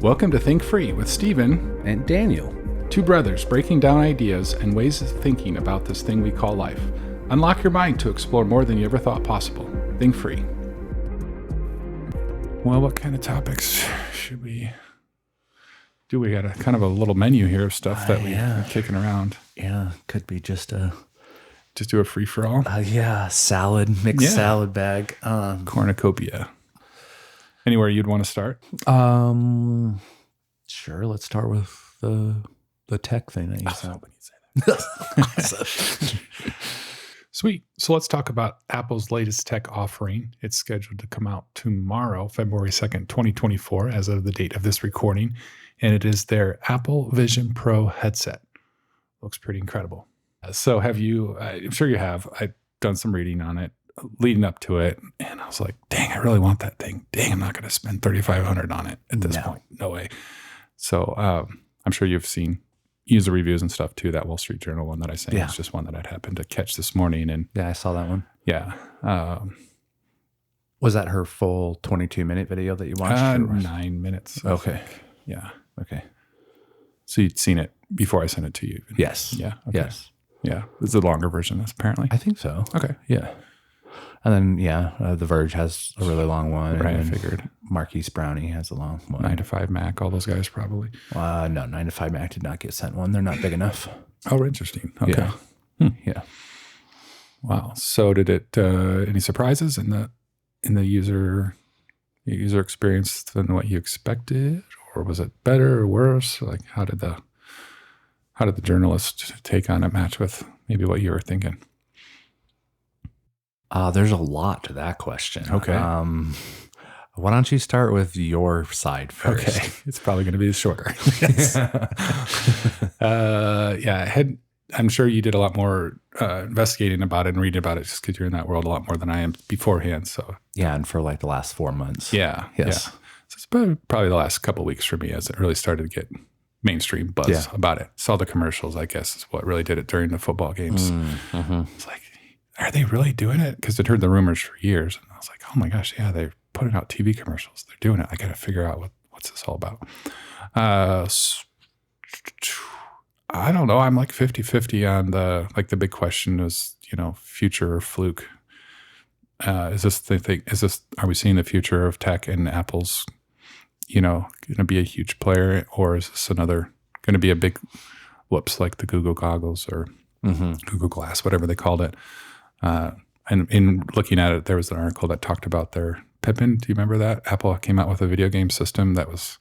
Welcome to Think Free with Stephen and Daniel. Two brothers breaking down ideas and ways of thinking about this thing we call life. Unlock your mind to explore more than you ever thought possible. Think Free. Well, what kind of topics should we do? We got a kind of a little menu here of stuff that we're kicking around. Yeah, could be just do a free-for-all. Mixed salad bag. Cornucopia. Anywhere you'd want to start? Sure. Let's start with the tech thing that you said. When you say that. Sweet. So let's talk about Apple's latest tech offering. It's scheduled to come out tomorrow, February 2nd, 2024, as of the date of this recording. And it is their Apple Vision Pro headset. Looks pretty incredible. So have you, I'm sure you have, I've done some reading on it leading up to it. And I was like, dang, I really want that thing. Dang, I'm not going to spend $3,500 on it at this point. No way. So I'm sure you've seen user reviews and stuff too. That Wall Street Journal one that I sent is just one that I'd happened to catch this morning. And yeah, I saw that one. Yeah. Was that her full 22-minute video that you watched? 9 minutes. Okay. Yeah. Okay. So you'd seen it before I sent it to you? Yes. Yeah. Okay. Yes. Yeah. It's a longer version, apparently. I think so. Okay. Yeah. And then, The Verge has a really long one. Right, and I figured. Marquise Brownie has a long one. 9 to 5 Mac, all those guys probably. No, 9 to 5 Mac did not get sent one. They're not big enough. Oh, interesting. Okay. Yeah. Yeah. Wow. So did it, any surprises in the user experience than what you expected? Or was it better or worse? Like how did the journalist take on it match with maybe what you were thinking? There's a lot to that question. Okay. Why don't you start with your side first? Okay. It's probably going to be shorter. I'm sure you did a lot more investigating about it and reading about it just because you're in that world a lot more than I am beforehand. So yeah, and for like the last 4 months. Yeah. Yes. Yeah. So it's probably the last couple of weeks for me as it really started to get mainstream buzz about it. Saw the commercials, I guess, is what really did it during the football games. Mm-hmm. It's like, are they really doing it? Because I'd heard the rumors for years. And I was like, oh my gosh, yeah, they're putting out TV commercials. They're doing it. I got to figure out what's this all about. I don't know. I'm like 50-50 on the big question is, future or fluke. Is this the thing? Are we seeing the future of tech and Apple's, going to be a huge player, or is this going to be a big whoops like the Google goggles or Google Glass, whatever they called it? And in looking at it, there was an article that talked about their Pippin. Do you remember that? Apple came out with a video game system that was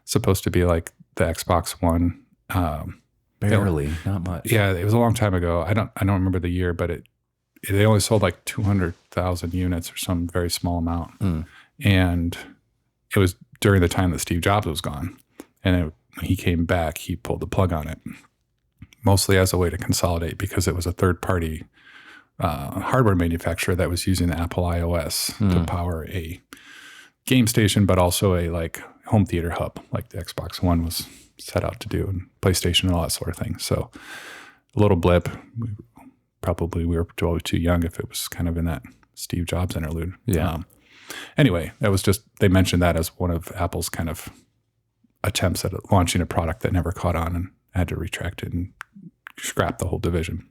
supposed to be like the Xbox One. Barely, not much. Yeah, it was a long time ago. I don't remember the year, but they only sold like 200,000 units or some very small amount. And it was during the time that Steve Jobs was gone. And when he came back, he pulled the plug on it, mostly as a way to consolidate because it was a third-party hardware manufacturer that was using the Apple iOS to power a game station, but also a like home theater hub, like the Xbox One was set out to do, and PlayStation and all that sort of thing. So a little blip. We were probably too young if it was kind of in that Steve Jobs interlude. Yeah. Anyway, that was just, they mentioned that as one of Apple's kind of attempts at launching a product that never caught on and had to retract it and scrap the whole division.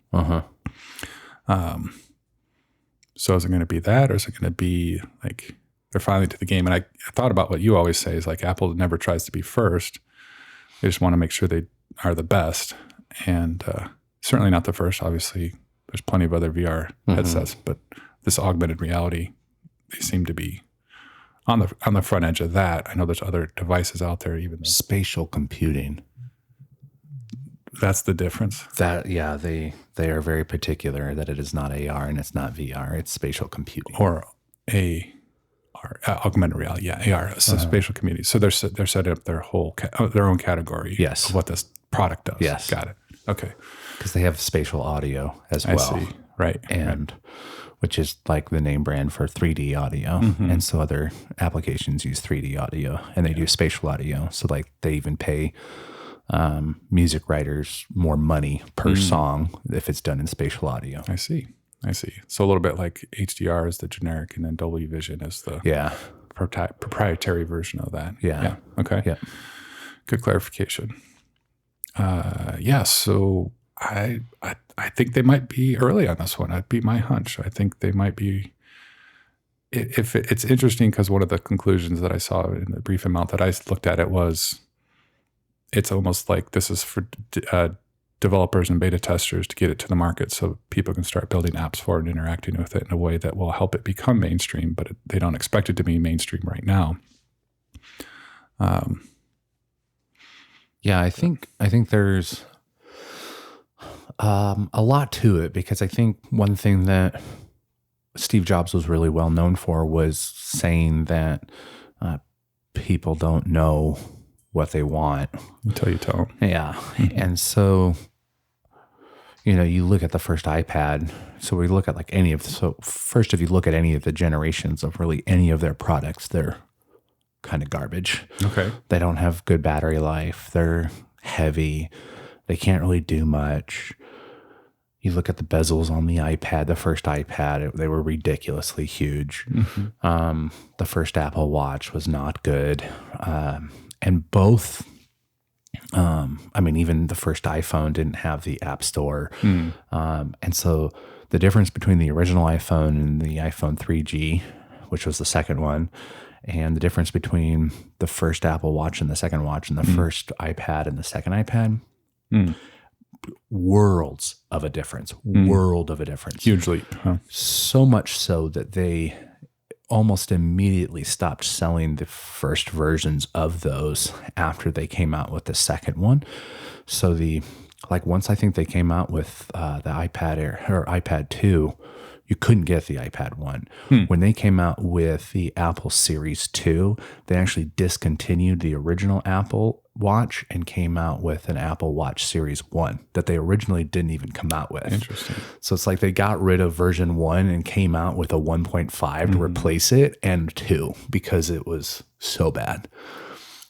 So is it going to be that, or is it going to be like they're finally to the game? And I thought about what you always say is like Apple never tries to be first. They just want to make sure they are the best. And certainly not the first. Obviously, there's plenty of other VR headsets, but this augmented reality, they seem to be on the front edge of that. I know there's other devices out there, even spatial computing. That's the difference. They are very particular that it is not AR and it's not VR. It's spatial computing or augmented reality. Yeah, AR, spatial computing. So they're setting up their own category. Yes. Of what this product does. Yes, got it. Okay, because they have spatial audio as well. I see. Right, and which is like the name brand for 3D audio, and so other applications use 3D audio, and they do spatial audio. So like they even pay music writers more money per song if it's done in spatial audio. I see. So a little bit like HDR is the generic, and then Dolby Vision is the proprietary version of that. Yeah. Okay. Yeah. Good clarification. So I think they might be early on this one. That'd be my hunch. I think they might be. If it's interesting because one of the conclusions that I saw in the brief amount that I looked at it was, it's almost like this is for developers and beta testers to get it to the market so people can start building apps for it and interacting with it in a way that will help it become mainstream, but they don't expect it to be mainstream right now. I think there's a lot to it, because I think one thing that Steve Jobs was really well known for was saying that people don't know what they want until you tell them. Yeah. And so, you look at the first iPad. So we look at first, if you look at any of the generations of really any of their products, they're kind of garbage. Okay. They don't have good battery life. They're heavy. They can't really do much. You look at the bezels on the iPad, the first iPad, they were ridiculously huge. Mm-hmm. The first Apple Watch was not good. And both, even the first iPhone didn't have the App Store. And so the difference between the original iPhone and the iPhone 3G, which was the second one, and the difference between the first Apple Watch and the second watch and the first iPad and the second iPad, world of a difference. Huge leap. Huh? So much so that they almost immediately stopped selling the first versions of those after they came out with the second one. So once I think they came out with the iPad Air or iPad 2, you couldn't get the iPad 1. When they came out with the Apple Series 2, they actually discontinued the original Apple Watch and came out with an Apple Watch Series 1 that they originally didn't even come out with. Interesting. So it's like they got rid of version 1 and came out with a 1.5 to replace it, and 2 because it was so bad.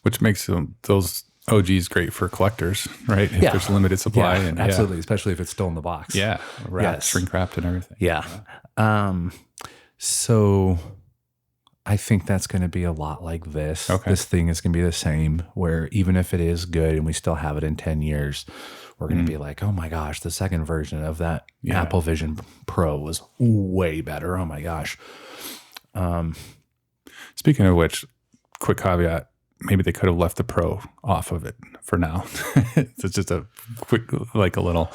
Which makes those OGs great for collectors, right? If there's limited supply. Yeah, absolutely. Especially if it's still in the box. Yeah. Shrink wrapped and everything. Yeah. So I think that's going to be a lot like this. Okay. This thing is going to be the same, where even if it is good and we still have it in 10 years, we're going to be like, oh my gosh, the second version of that Apple Vision Pro was way better. Oh my gosh. Speaking of which, quick caveat, maybe they could have left the Pro off of it for now. It's just a quick, like a little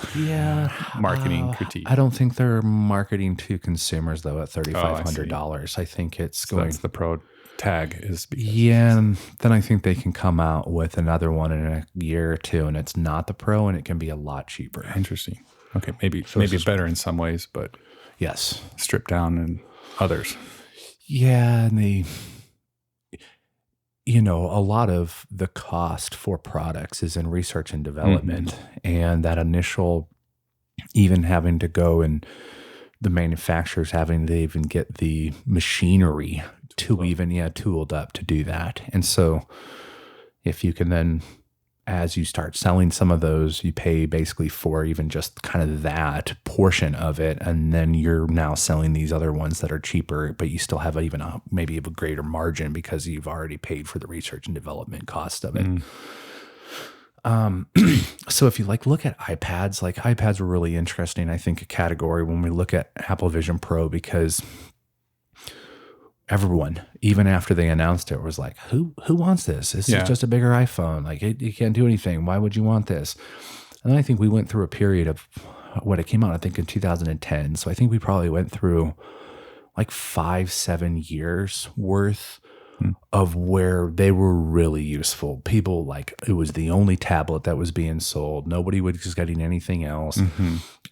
marketing critique. I don't think they're marketing to consumers though at $3,500. I think it's going. That's the Pro tag is. And then I think they can come out with another one in a year or two, and it's not the Pro, and it can be a lot cheaper. Interesting. Okay, maybe better in some ways, but yes, stripped down in others. Yeah, and a lot of the cost for products is in research and development, and that initial, even having to go and the manufacturers having to even get the machinery tooled up to do that. And so if you can then, as you start selling some of those, you pay basically for even just kind of that portion of it. And then you're now selling these other ones that are cheaper, but you still have maybe a greater margin because you've already paid for the research and development cost of it. So if you look at iPads, iPads were really interesting, I think, a category when we look at Apple Vision Pro, because everyone, even after they announced it, was like, who wants this? This is just a bigger iPhone. You can't do anything. Why would you want this? And then I think we went through a period of when it came out, I think in 2010. So I think we probably went through 5-7 years worth of where they were really useful. People, it was the only tablet that was being sold. Nobody was getting anything else.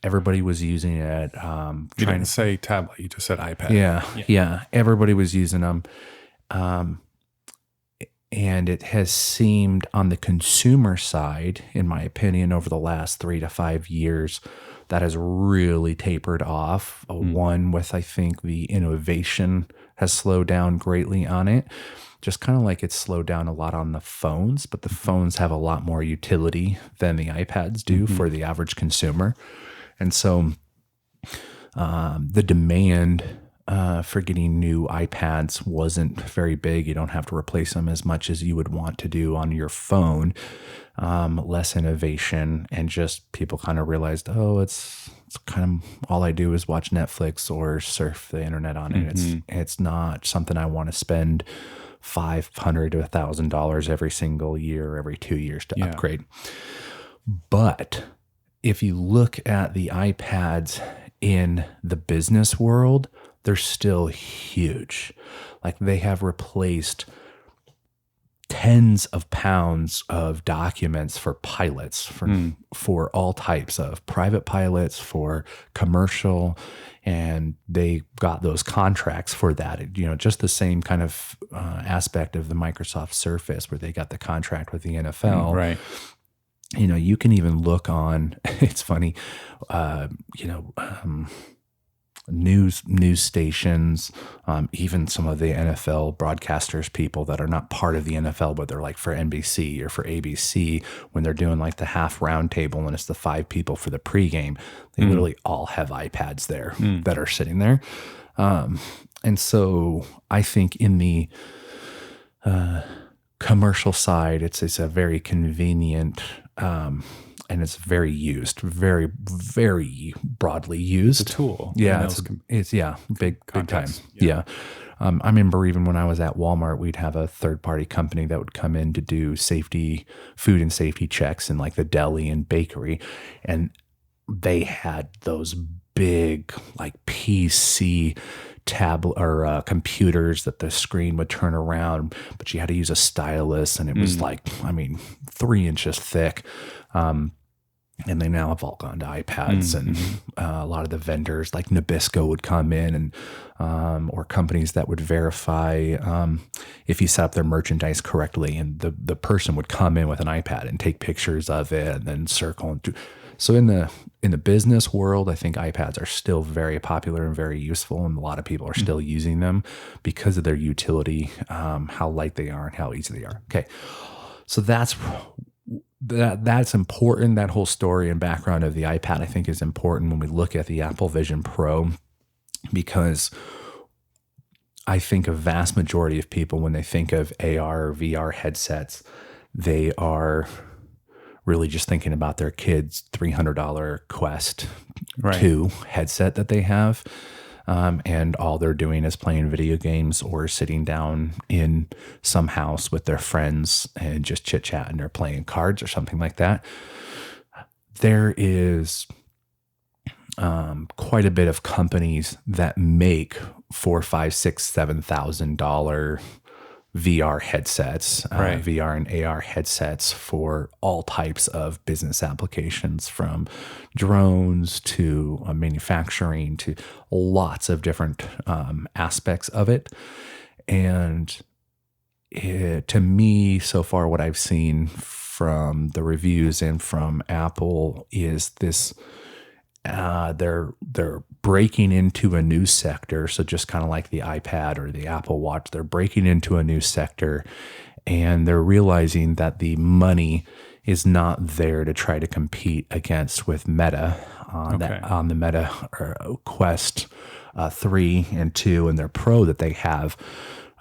Everybody was using it. You didn't say tablet, you just said iPad. Yeah. Everybody was using them. And it has seemed on the consumer side, in my opinion, over the last 3 to 5 years, that has really tapered off. One with, I think, the innovation has slowed down greatly on it. Just kind of like it's slowed down a lot on the phones, but the phones have a lot more utility than the iPads do for the average consumer. And so the demand for getting new iPads wasn't very big. You don't have to replace them as much as you would want to do on your phone. Less innovation, and just people kind of realized, oh, it's kind of all I do is watch Netflix or surf the internet on it. It's not something I want to spend $500 to $1,000 every single year, every 2 years to upgrade. But if you look at the iPads in the business world, they're still huge. Like, they have replaced tens of pounds of documents for pilots, for all types of private pilots, for commercial, and they got those contracts for that. You know, just the same kind of aspect of the Microsoft Surface, where they got the contract with the NFL. Right. You know, you can even look on, it's funny, news stations, even some of the NFL broadcasters, people that are not part of the NFL, but they're like for NBC or for ABC, when they're doing like the half round table and it's the 5 people for the pregame, they literally all have iPads there that are sitting there. And so I think in the commercial side, it's a very convenient, and it's very used, very, very broadly used. It's a tool. Yeah, it's big time. Yeah. I remember even when I was at Walmart, we'd have a third-party company that would come in to do food and safety checks in like the deli and bakery, and they had those big like PC tablet or computers that the screen would turn around, but you had to use a stylus, and it was 3 inches thick. And they now have all gone to iPads, and a lot of the vendors like Nabisco would come in, and or companies that would verify if you set up their merchandise correctly, and the person would come in with an iPad and take pictures of it and then circle and do. So in the business world, I think iPads are still very popular and very useful, and a lot of people are still using them because of their utility, how light they are and how easy they are. Okay, so that's important. That whole story and background of the iPad, I think, is important when we look at the Apple Vision Pro, because I think a vast majority of people, when they think of AR or VR headsets, they are really just thinking about their kids' $300 Quest 2 headset that they have. And all they're doing is playing video games or sitting down in some house with their friends and just chit-chatting or playing cards or something like that. There is quite a bit of companies that make $4,000, $5,000, $6,000, $7,000 VR headsets, VR and AR headsets for all types of business applications, from drones to manufacturing to lots of different aspects of it. And to me, so far, what I've seen from the reviews and from Apple is this. They're breaking into a new sector. So just kind of like the iPad or the Apple Watch, they're breaking into a new sector, and they're realizing that the money is not there to try to compete against with Meta on the Meta Quest 3 and 2 and their Pro that they have.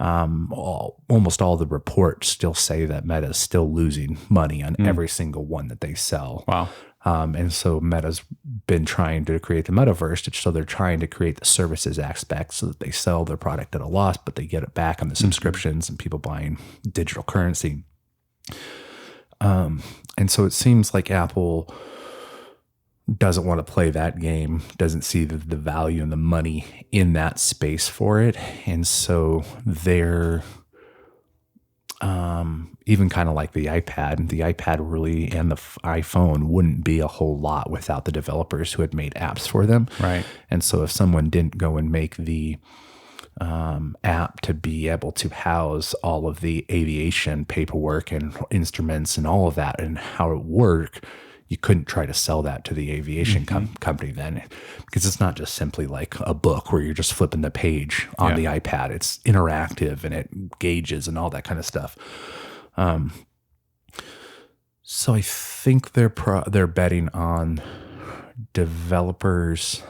Almost all the reports still say that Meta is still losing money on every single one that they sell. Wow. And so Meta's been trying to create the metaverse. So they're trying to create the services aspect so that they sell their product at a loss, but they get it back on the subscriptions and people buying digital currency. And so it seems like Apple doesn't want to play that game, doesn't see the value and the money in that space for it. And so they're even kind of like the iPad really, and the iPhone wouldn't be a whole lot without the developers who had made apps for them. Right. And so if someone didn't go and make the app to be able to house all of the aviation paperwork and instruments and all of that and how it worked, you couldn't try to sell that to the aviation company then, because it's not just simply like a book where you're just flipping the page on the iPad. It's interactive and it gauges and all that kind of stuff. So I think they're betting on developers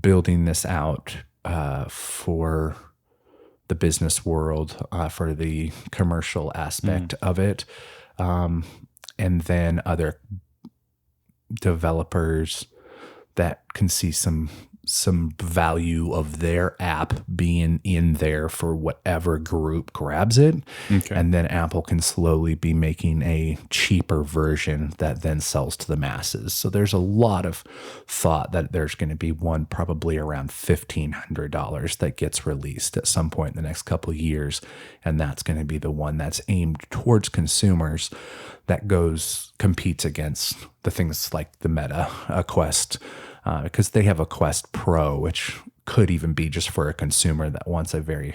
building this out for the business world, for the commercial aspect of it. And then other developers that can see some value of their app being in there for whatever group grabs it. Okay. And then Apple can slowly be making a cheaper version that then sells to the masses. So there's a lot of thought that there's going to be one probably around $1,500 that gets released at some point in the next couple of years. And that's going to be the one that's aimed towards consumers that competes against the things like the Meta, Quest, because they have a Quest Pro, which could even be just for a consumer that wants a very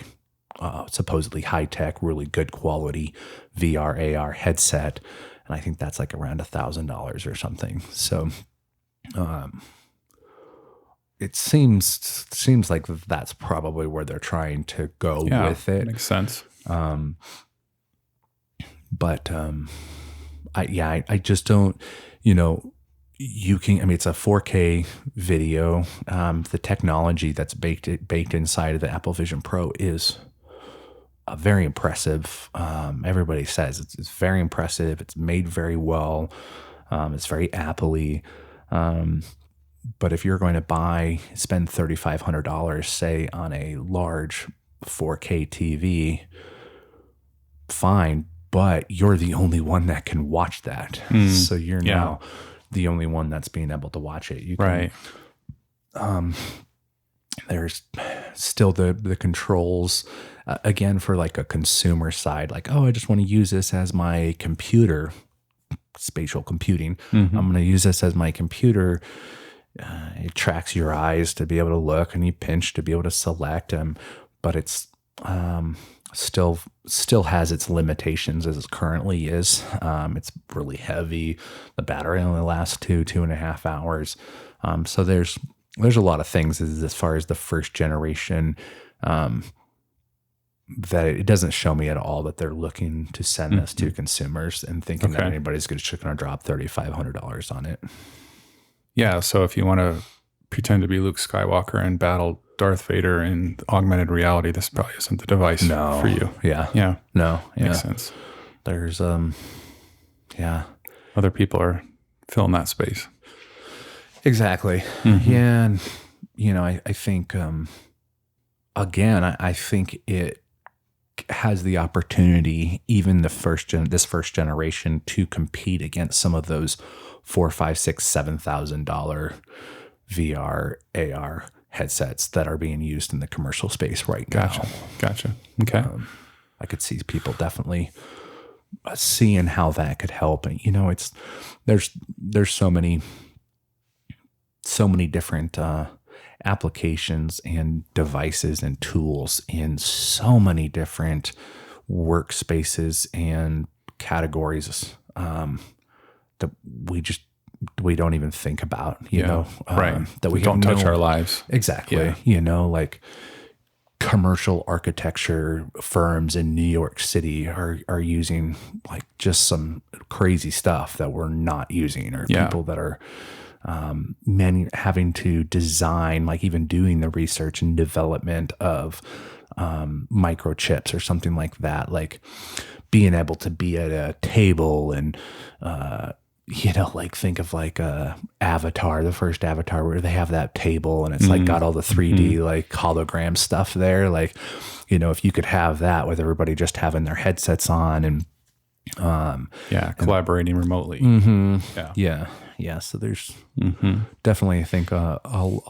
supposedly high-tech, really good quality VR, AR headset. And I think that's like around $1,000 or something. So it seems like that's probably where they're trying to go with it. Makes sense. I just don't, it's a 4K video. The technology that's baked inside of the Apple Vision Pro is very impressive. Everybody says it's very impressive. It's made very well. It's very Apple-y. But if you're going to spend $3,500, say, on a large 4K TV, fine, but you're the only one that can watch that. So you're now the only one that's being able to watch it. You can, right. There's still the controls, again, for like a consumer side, like, oh, I just want to use this as my computer, spatial computing. I'm going to use this as my computer. It tracks your eyes to be able to look, and you pinch to be able to select them, but it's still has its limitations as it currently is. It's really heavy. The battery only lasts 2.5 hours. So there's a lot of things as far as the first generation that it doesn't show me at all that they're looking to send this to consumers and thinking that anybody's just going to drop $3,500 on it. Yeah. So if you want to pretend to be Luke Skywalker and battle Darth Vader in augmented reality, this probably isn't the device for you. Yeah. Yeah. No. Yeah. Makes sense. There's, other people are filling that space. Exactly. Yeah. And, I think, again, I think it has the opportunity, even this first generation, to compete against some of those $4,000, $5,000, $6,000, $7,000 VR, AR headsets that are being used in the commercial space right now. Gotcha. Okay. I could see people definitely seeing how that could help. And, there's so many different applications and devices and tools in so many different workspaces and categories that we don't even think about, right. That we don't touch our lives. Exactly. Like commercial architecture firms in New York City are using like just some crazy stuff that we're not using, or people that are having to design, like even doing the research and development of microchips or something like that, like being able to be at a table and like think of like Avatar, the first Avatar, where they have that table and it's like got all the 3D like hologram stuff there. Like, if you could have that with everybody just having their headsets on and collaborating remotely. Yeah. So there's definitely, I think, a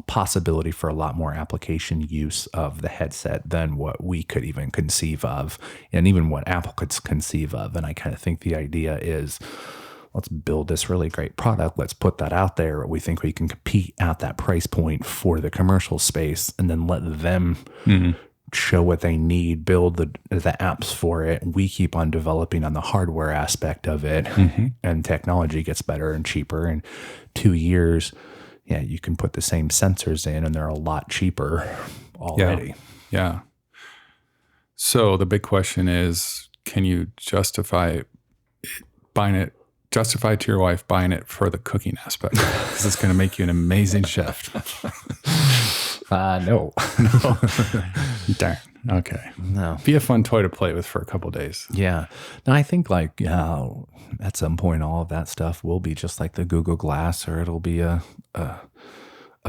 possibility for a lot more application use of the headset than what we could even conceive of, and even what Apple could conceive of. And I kind of think the idea is, let's build this really great product. Let's put that out there. We think we can compete at that price point for the commercial space, and then let them show what they need, build the apps for it. We keep on developing on the hardware aspect of it, and technology gets better and cheaper. In 2 years, you can put the same sensors in, and they're a lot cheaper already. Yeah. So the big question is, can you justify to your wife buying it for the cooking aspect? Because it's going to make you an amazing chef. No. Darn. Okay. No. Be a fun toy to play with for a couple of days. Yeah. No, I think like at some point, all of that stuff will be just like the Google Glass, or it'll be a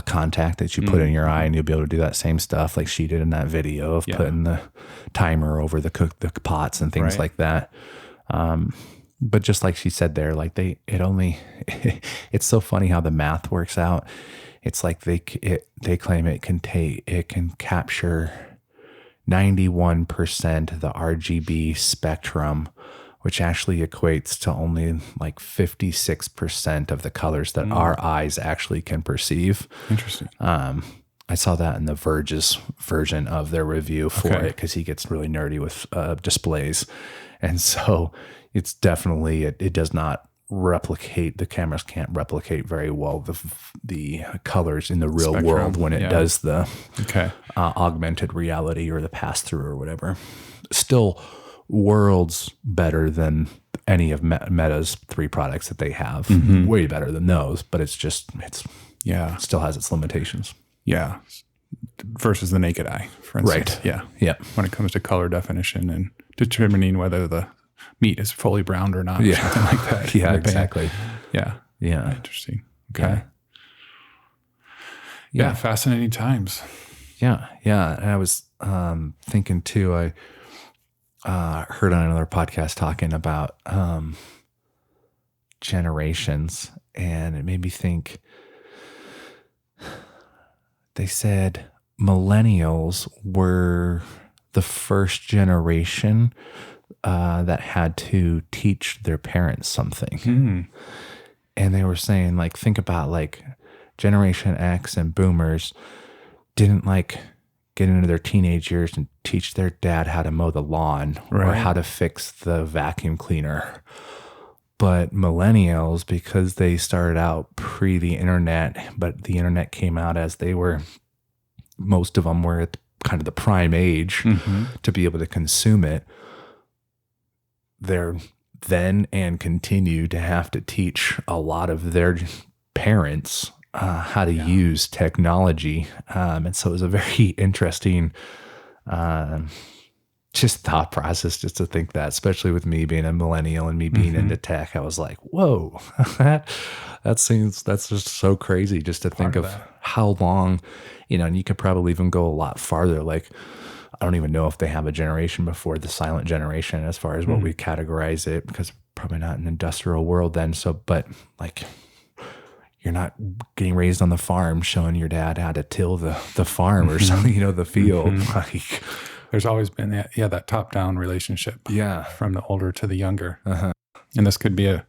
contact that you put in your eye, and you'll be able to do that same stuff like she did in that video of putting the timer over the pots and things like that. But just like she said there, like it's so funny how the math works out. It's like they claim it can capture 91% of the RGB spectrum, which actually equates to only like 56% of the colors that our eyes actually can perceive. Interesting. I saw that in the Verge's version of their review for it, because he gets really nerdy with displays. And so it's definitely, it does not replicate, the cameras can't replicate very well the colors in the real Spectrum, world when it does the augmented reality or the pass-through or whatever. Still worlds better than any of Meta's 3 products that they have. Way better than those, but it still has its limitations. Yeah. Versus the naked eye, for instance. Right. Yeah. Yeah. When it comes to color definition and determining whether the meat is fully browned or not. Or something like that. Yeah, exactly. Yeah. Yeah. Interesting. Okay. Yeah. Fascinating times. Yeah. Yeah. And I was thinking too, I heard on another podcast talking about generations, and it made me think. They said millennials were the first generation that had to teach their parents something. And they were saying, like, think about like Generation X and boomers didn't like get into their teenage years and teach their dad how to mow the lawn or how to fix the vacuum cleaner. But millennials, because they started out pre the internet, but the internet came out as most of them were at kind of the prime age to be able to consume it. They're then and continue to have to teach a lot of their parents how to use technology. And so it was a very interesting just thought process just to think that, especially with me being a millennial and me being into tech. I was like, whoa, that's just so crazy just to think of how long, and you could probably even go a lot farther. Like, I don't even know if they have a generation before the silent generation as far as what we categorize it, because probably not an industrial world then. So, but like, you're not getting raised on the farm showing your dad how to till the farm or something, the field. Like, there's always been that top-down relationship. Yeah. From the older to the younger. And this could be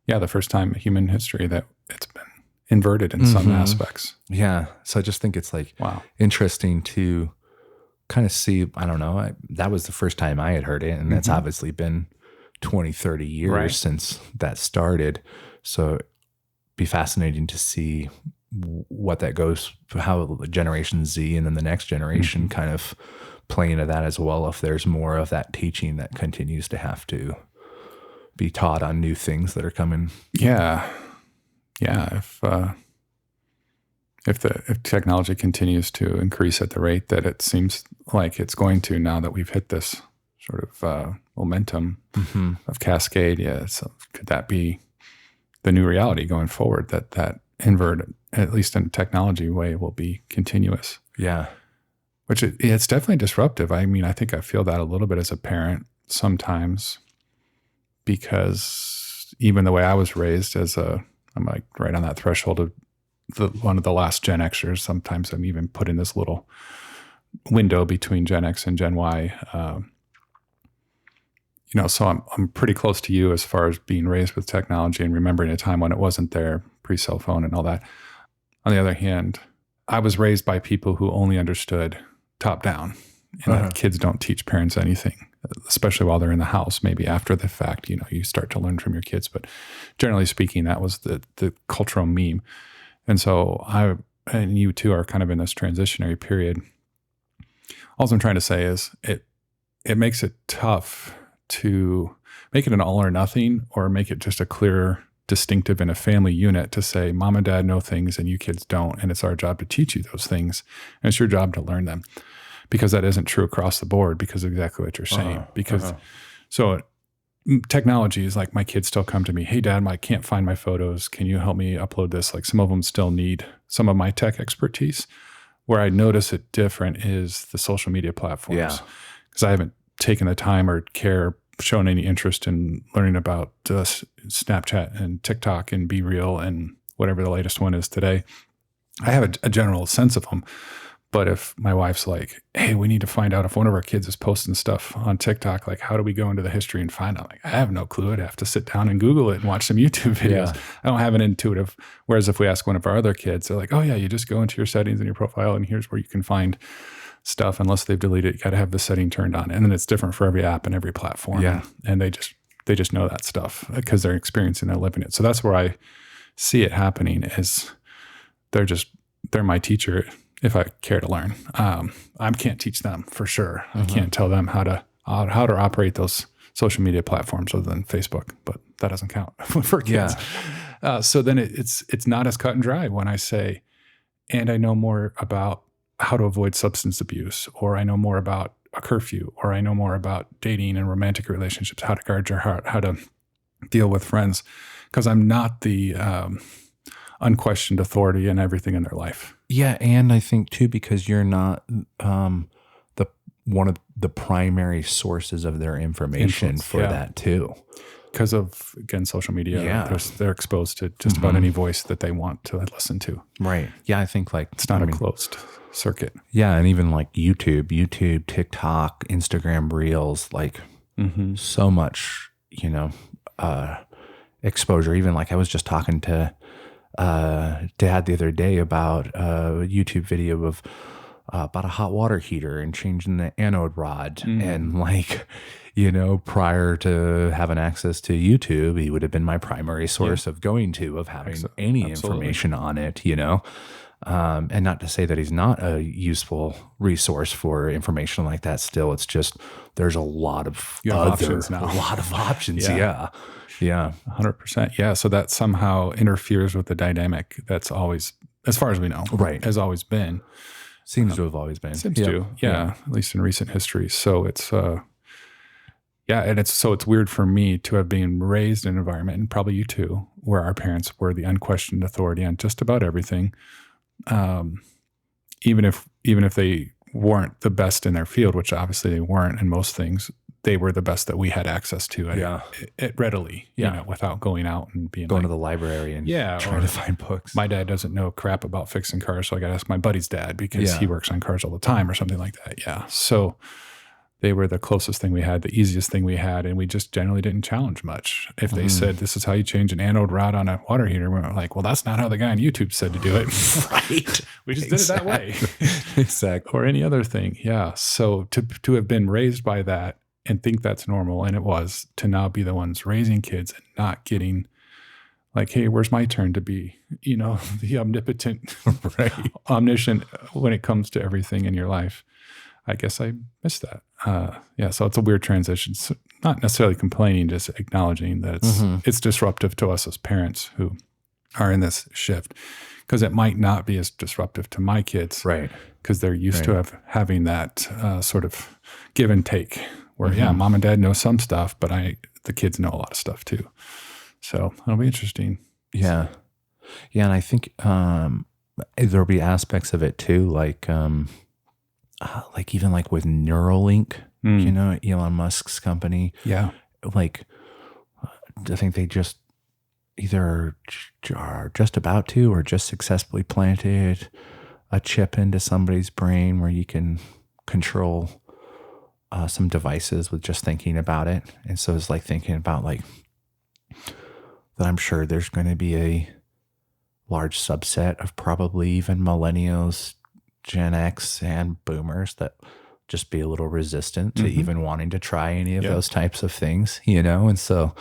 the first time in human history that it's been inverted in some aspects. Yeah. So I just think it's like interesting to kind of see, I don't know, that was the first time I had heard it. And that's obviously been 20, 30 years since that started. So it'd be fascinating to see what that goes, how Generation Z and then the next generation kind of play into that as well, if there's more of that teaching that continues to have to be taught on new things that are coming. Yeah. If technology continues to increase at the rate that it seems like it's going to now that we've hit this sort of momentum of cascade, so could that be the new reality going forward, that invert, at least in a technology way, will be continuous? Yeah. Which it's definitely disruptive. I mean, I think I feel that a little bit as a parent sometimes, because even the way I was raised I'm like right on that threshold of one of the last Gen Xers. Sometimes I'm even put in this little window between Gen X and Gen Y. So I'm pretty close to you as far as being raised with technology and remembering a time when it wasn't there, pre-cell phone and all that. On the other hand, I was raised by people who only understood top down, and that kids don't teach parents anything, especially while they're in the house. Maybe after the fact, you start to learn from your kids, but generally speaking, that was the cultural meme. And so I and you too are kind of in this transitionary period. All I'm trying to say is it makes it tough to make it an all or nothing, or make it just a clear distinctive in a family unit to say, mom and dad know things and you kids don't. And it's our job to teach you those things. And it's your job to learn them, because that isn't true across the board, because of exactly what you're saying. So technology is like, my kids still come to me, hey dad, I can't find my photos. Can you help me upload this? Like, some of them still need some of my tech expertise. Where I notice it different is the social media platforms. Because I haven't taken the time or shown any interest in learning about Snapchat and TikTok and Be Real and whatever the latest one is today. I have a general sense of them. But if my wife's like, hey, we need to find out if one of our kids is posting stuff on TikTok, like, how do we go into the history and find out? Like, I have no clue. I'd have to sit down and Google it and watch some YouTube videos. I don't have an intuitive. Whereas if we ask one of our other kids, they're like, oh yeah, you just go into your settings in your profile and here's where you can find stuff. Unless they've deleted it, you got to have the setting turned on. And then it's different for every app and every platform. And they just know that stuff because they're experiencing and living it. So that's where I see it happening, is they're my teacher if I care to learn. I can't teach them for sure. I can't tell them how to operate those social media platforms other than Facebook, but that doesn't count for kids. So then it's not as cut and dry when I say, and I know more about how to avoid substance abuse, or I know more about a curfew, or I know more about dating and romantic relationships, how to guard your heart, how to deal with friends, because I'm not the unquestioned authority in everything in their life. Yeah, and I think too, because you're not one of the primary sources of their information for that too. Because of, again, social media, they're exposed to just about any voice that they want to listen to. Right. Yeah, I think like it's not a closed circuit. Yeah, and even like YouTube, TikTok, Instagram Reels, like so much, exposure. Even like I was just talking to Dad the other day about a YouTube video of about a hot water heater and changing the anode rod. And like, prior to having access to YouTube, he would have been my primary source of having any information on it, and not to say that he's not a useful resource for information like that. Still, it's just, there's a lot of options now. A lot of options. Yeah. 100%. Yeah. So that somehow interferes with the dynamic that's always, as far as we know, has always been. Seems to have always been. Seems to, at least in recent history. So it's, and it's weird for me to have been raised in an environment, and probably you too, where our parents were the unquestioned authority on just about everything. Even if they weren't the best in their field, which obviously they weren't in most things, they were the best that we had access to it readily, without going out and going to the library and trying to find books. My dad doesn't know crap about fixing cars, so I got to ask my buddy's dad because he works on cars all the time or something like that. Yeah. So they were the closest thing we had, the easiest thing we had, and we just generally didn't challenge much. If they said, this is how you change an anode rod on a water heater, we were like, well, that's not how the guy on YouTube said to do it. Right. We just did it that way. Exactly. Or any other thing. Yeah. So to have been raised by that and think that's normal, and it was, to now be the ones raising kids and not getting like, hey, where's my turn to be, the omnipotent, omniscient when it comes to everything in your life. I guess I missed that. So it's a weird transition. So not necessarily complaining, just acknowledging that it's disruptive to us as parents who are in this shift, because it might not be as disruptive to my kids, right? Because they're used to having that sort of give and take, where mom and dad know some stuff, but the kids know a lot of stuff too. So it'll be interesting. Yeah, and I think there'll be aspects of it too, like even like with Neuralink, Elon Musk's company. Yeah. Like, I think they just either are just about to, or just successfully planted a chip into somebody's brain where you can control some devices with just thinking about it. And so it's like thinking about like that I'm sure there's going to be a large subset of probably even millennials, Gen X, and boomers that just be a little resistant to even wanting to try any of those types of things, And so,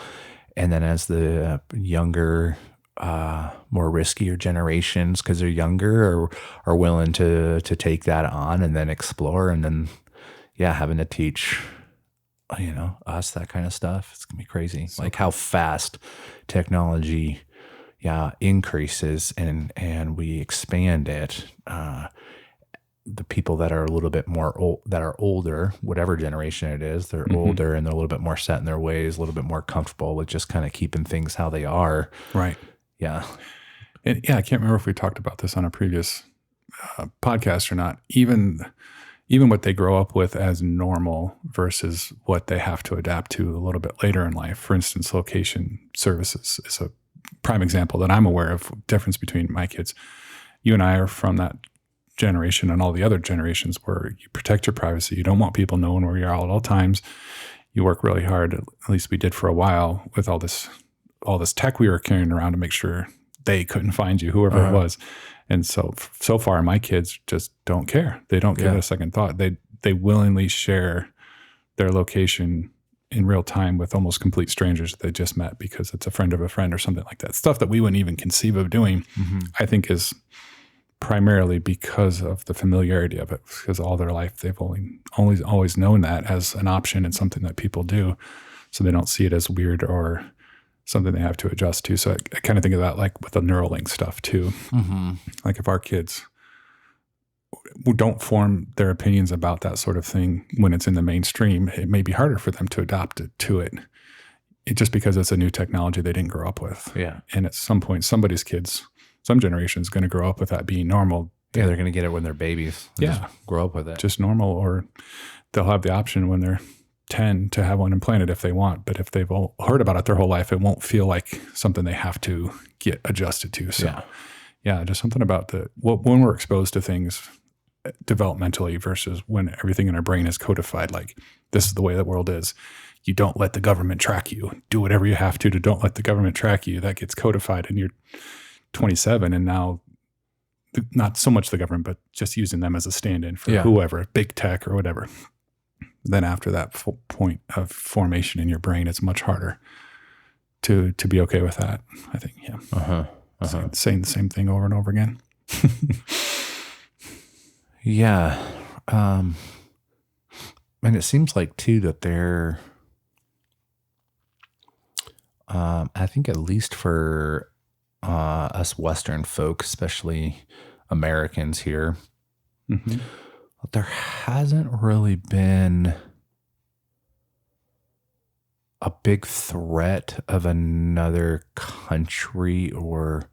and then as the younger, more riskier generations, because they're younger, are willing to take that on and then explore, and then, having to teach us, that kind of stuff. It's gonna be crazy. Like how fast technology, increases and we expand it. The people that are a little bit more that are older, whatever generation it is, they're older and they're a little bit more set in their ways, a little bit more comfortable with just kind of keeping things how they are. Right. Yeah. And I can't remember if we talked about this on a previous podcast or not. Even what they grow up with as normal versus what they have to adapt to a little bit later in life. For instance, location services is a prime example that I'm aware of. Difference between my kids. You and I are from that generation and all the other generations where you protect your privacy. You don't want people knowing where you are at all times. You work really hard, at least we did for a while, with all this tech we were carrying around to make sure they couldn't find you, whoever it was. And so far my kids just don't care. They don't give it a second thought. They willingly share their location in real time with almost complete strangers that they just met because it's a friend of a friend or something like that. Stuff that we wouldn't even conceive of doing, I think is primarily because of the familiarity of it, because all their life they've always known that as an option and something that people do, so they don't see it as weird or something they have to adjust to. So I kind of think of that like with the Neuralink stuff too. Like if our kids don't form their opinions about that sort of thing when it's in the mainstream, it may be harder for them to adapt to it just because it's a new technology they didn't grow up with. Yeah. And at some point, somebody's kids, some generation is going to grow up with that being normal. Yeah, they're going to get it when they're babies. Just grow up with it. Just normal, or they'll have the option when they're 10 to have one implanted if they want. But if they've all heard about it their whole life, it won't feel like something they have to get adjusted to. So just something about when we're exposed to things developmentally versus when everything in our brain is codified, like this is the way the world is. You don't let the government track you. Do whatever you have to don't let the government track you. That gets codified and you're 27 and now not so much the government, but just using them as a stand-in for whoever, big tech or whatever. Then after that point of formation in your brain, it's much harder to be okay with that, I think. Saying the same thing over and over again. And it seems like too that they're I think at least for us Western folk, especially Americans here, there hasn't really been a big threat of another country or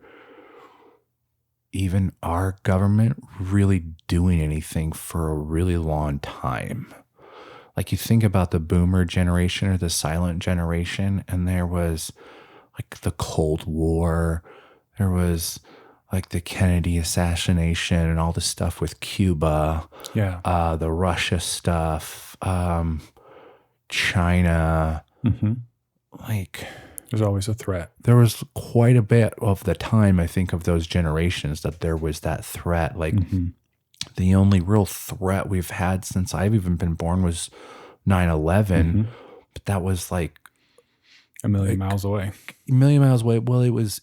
even our government really doing anything for a really long time. Like you think about the boomer generation or the silent generation, and there was like the Cold War, there was like the Kennedy assassination and all the stuff with Cuba, the Russia stuff, China, like there's always a threat. There was quite a bit of the time, I think, of those generations that there was that threat. Like the only real threat we've had since I've even been born was 9/11, but that was like a million miles away. Well, it was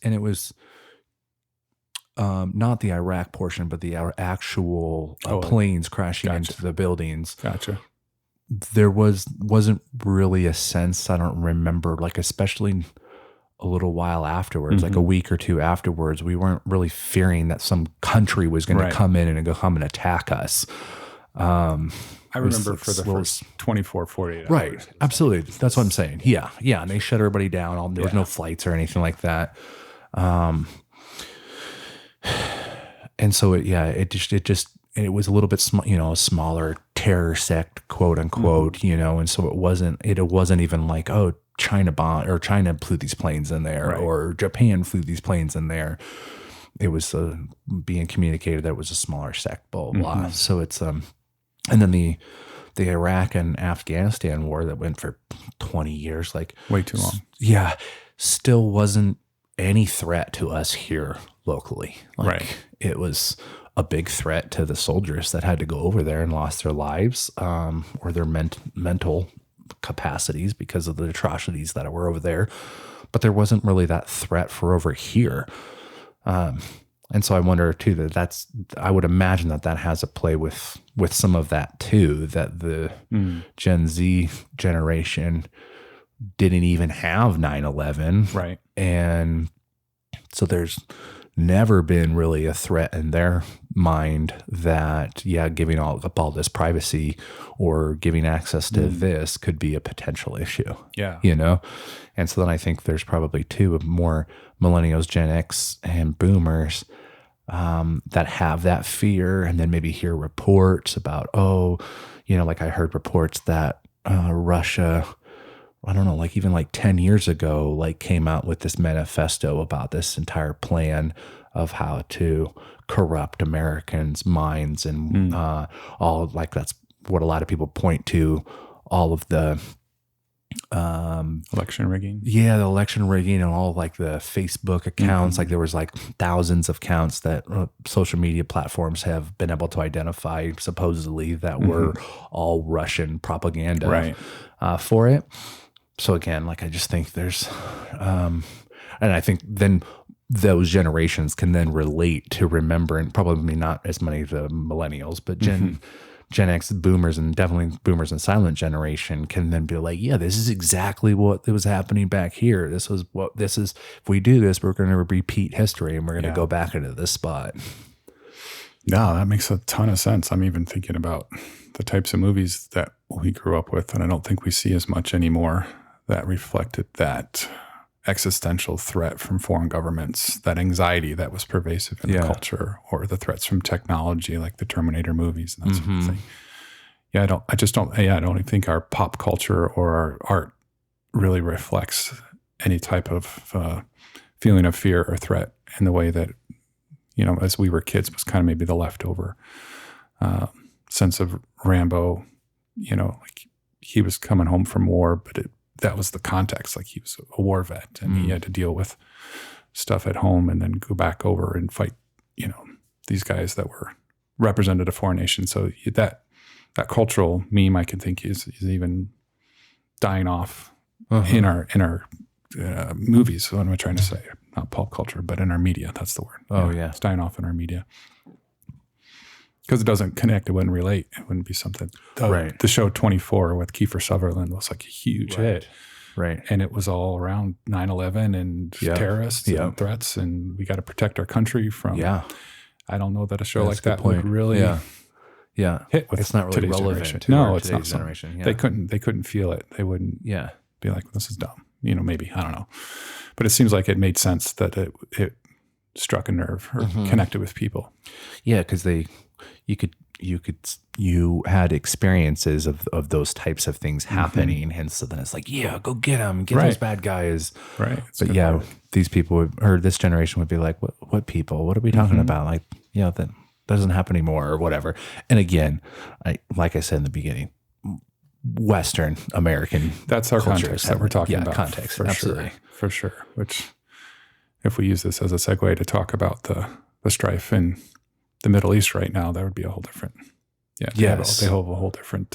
not the Iraq portion, but the actual planes crashing into the buildings. Gotcha. There wasn't really a sense, I don't remember, like especially a little while afterwards, like a week or two afterwards, we weren't really fearing that some country was going to come in and come and attack us. I remember for the first 24, 48 hours. Right. Absolutely. That's what I'm saying. Yeah. And they shut everybody down. There was no flights or anything like that. And so it was a little bit, a smaller terror sect, quote unquote, and so it wasn't even like, oh, China flew these planes in there or Japan flew these planes in there. It was being communicated that it was a smaller sect, blah, blah, blah. So it's, and then the Iraq and Afghanistan war that went for 20 years, like way too long. Yeah. Still wasn't any threat to us here locally. Like it was a big threat to the soldiers that had to go over there and lost their lives, or their mental capacities because of the atrocities that were over there. But there wasn't really that threat for over here. And so I wonder too I would imagine that has a play with some of that too, that the Gen Z generation didn't even have 9/11. Right. And so there's never been really a threat in their mind that, giving up all this privacy or giving access to this could be a potential issue. Yeah. And so then I think there's probably more millennials, Gen X, and boomers that have that fear, and then maybe hear reports about, like I heard reports that Russia, I don't know, like even like 10 years ago, like came out with this manifesto about this entire plan of how to corrupt Americans' minds and all, like that's what a lot of people point to, all of the election rigging. Yeah, the election rigging and all like the Facebook accounts. Like there was like thousands of accounts that social media platforms have been able to identify supposedly that were all Russian propaganda for it. So again, like I just think there's, and I think then those generations can then relate to remembering, probably not as many of the millennials, but Gen X, boomers, and definitely boomers and silent generation can then be like, yeah, this is exactly what was happening back here. If we do this, we're going to repeat history and we're going to go back into this spot. No, that makes a ton of sense. I'm even thinking about the types of movies that we grew up with, and I don't think we see as much anymore that reflected that existential threat from foreign governments, that anxiety that was pervasive in the culture, or the threats from technology, like the Terminator movies and that sort of thing. Yeah, I don't think our pop culture or our art really reflects any type of feeling of fear or threat in the way that, as we were kids, was kind of maybe the leftover sense of Rambo, like he was coming home from war, but that was the context. Like he was a war vet and he had to deal with stuff at home and then go back over and fight, these guys that were represented a foreign nation. So that cultural meme, I can think is even dying off in our movies. What am I trying to say? Not pop culture, but in our media. That's the word. Oh yeah. It's dying off in our media. Because it doesn't connect, it wouldn't relate. It wouldn't be something. The show 24 with Kiefer Sutherland was like a huge hit. Right. And it was all around 9/11 and terrorists and threats, and we got to protect our country from. Yeah. I don't know that a show like that would really hit with it's not really today's relevant generation. to No, it's not today's generation. Yeah. They couldn't feel it. They wouldn't be like, this is dumb. Maybe. I don't know. But it seems like it made sense that it struck a nerve or connected with people. Yeah, because you had experiences of those types of things happening, and so then it's like, go get them, those bad guys, right? But these people or this generation would be like, what people? What are we talking about? Like, that doesn't happen anymore or whatever. And again, like I said in the beginning, Western American, that's our context that we're talking about. Context, absolutely, for sure. Which, if we use this as a segue to talk about the strife in the Middle East right now, that would be a whole different. They have a whole different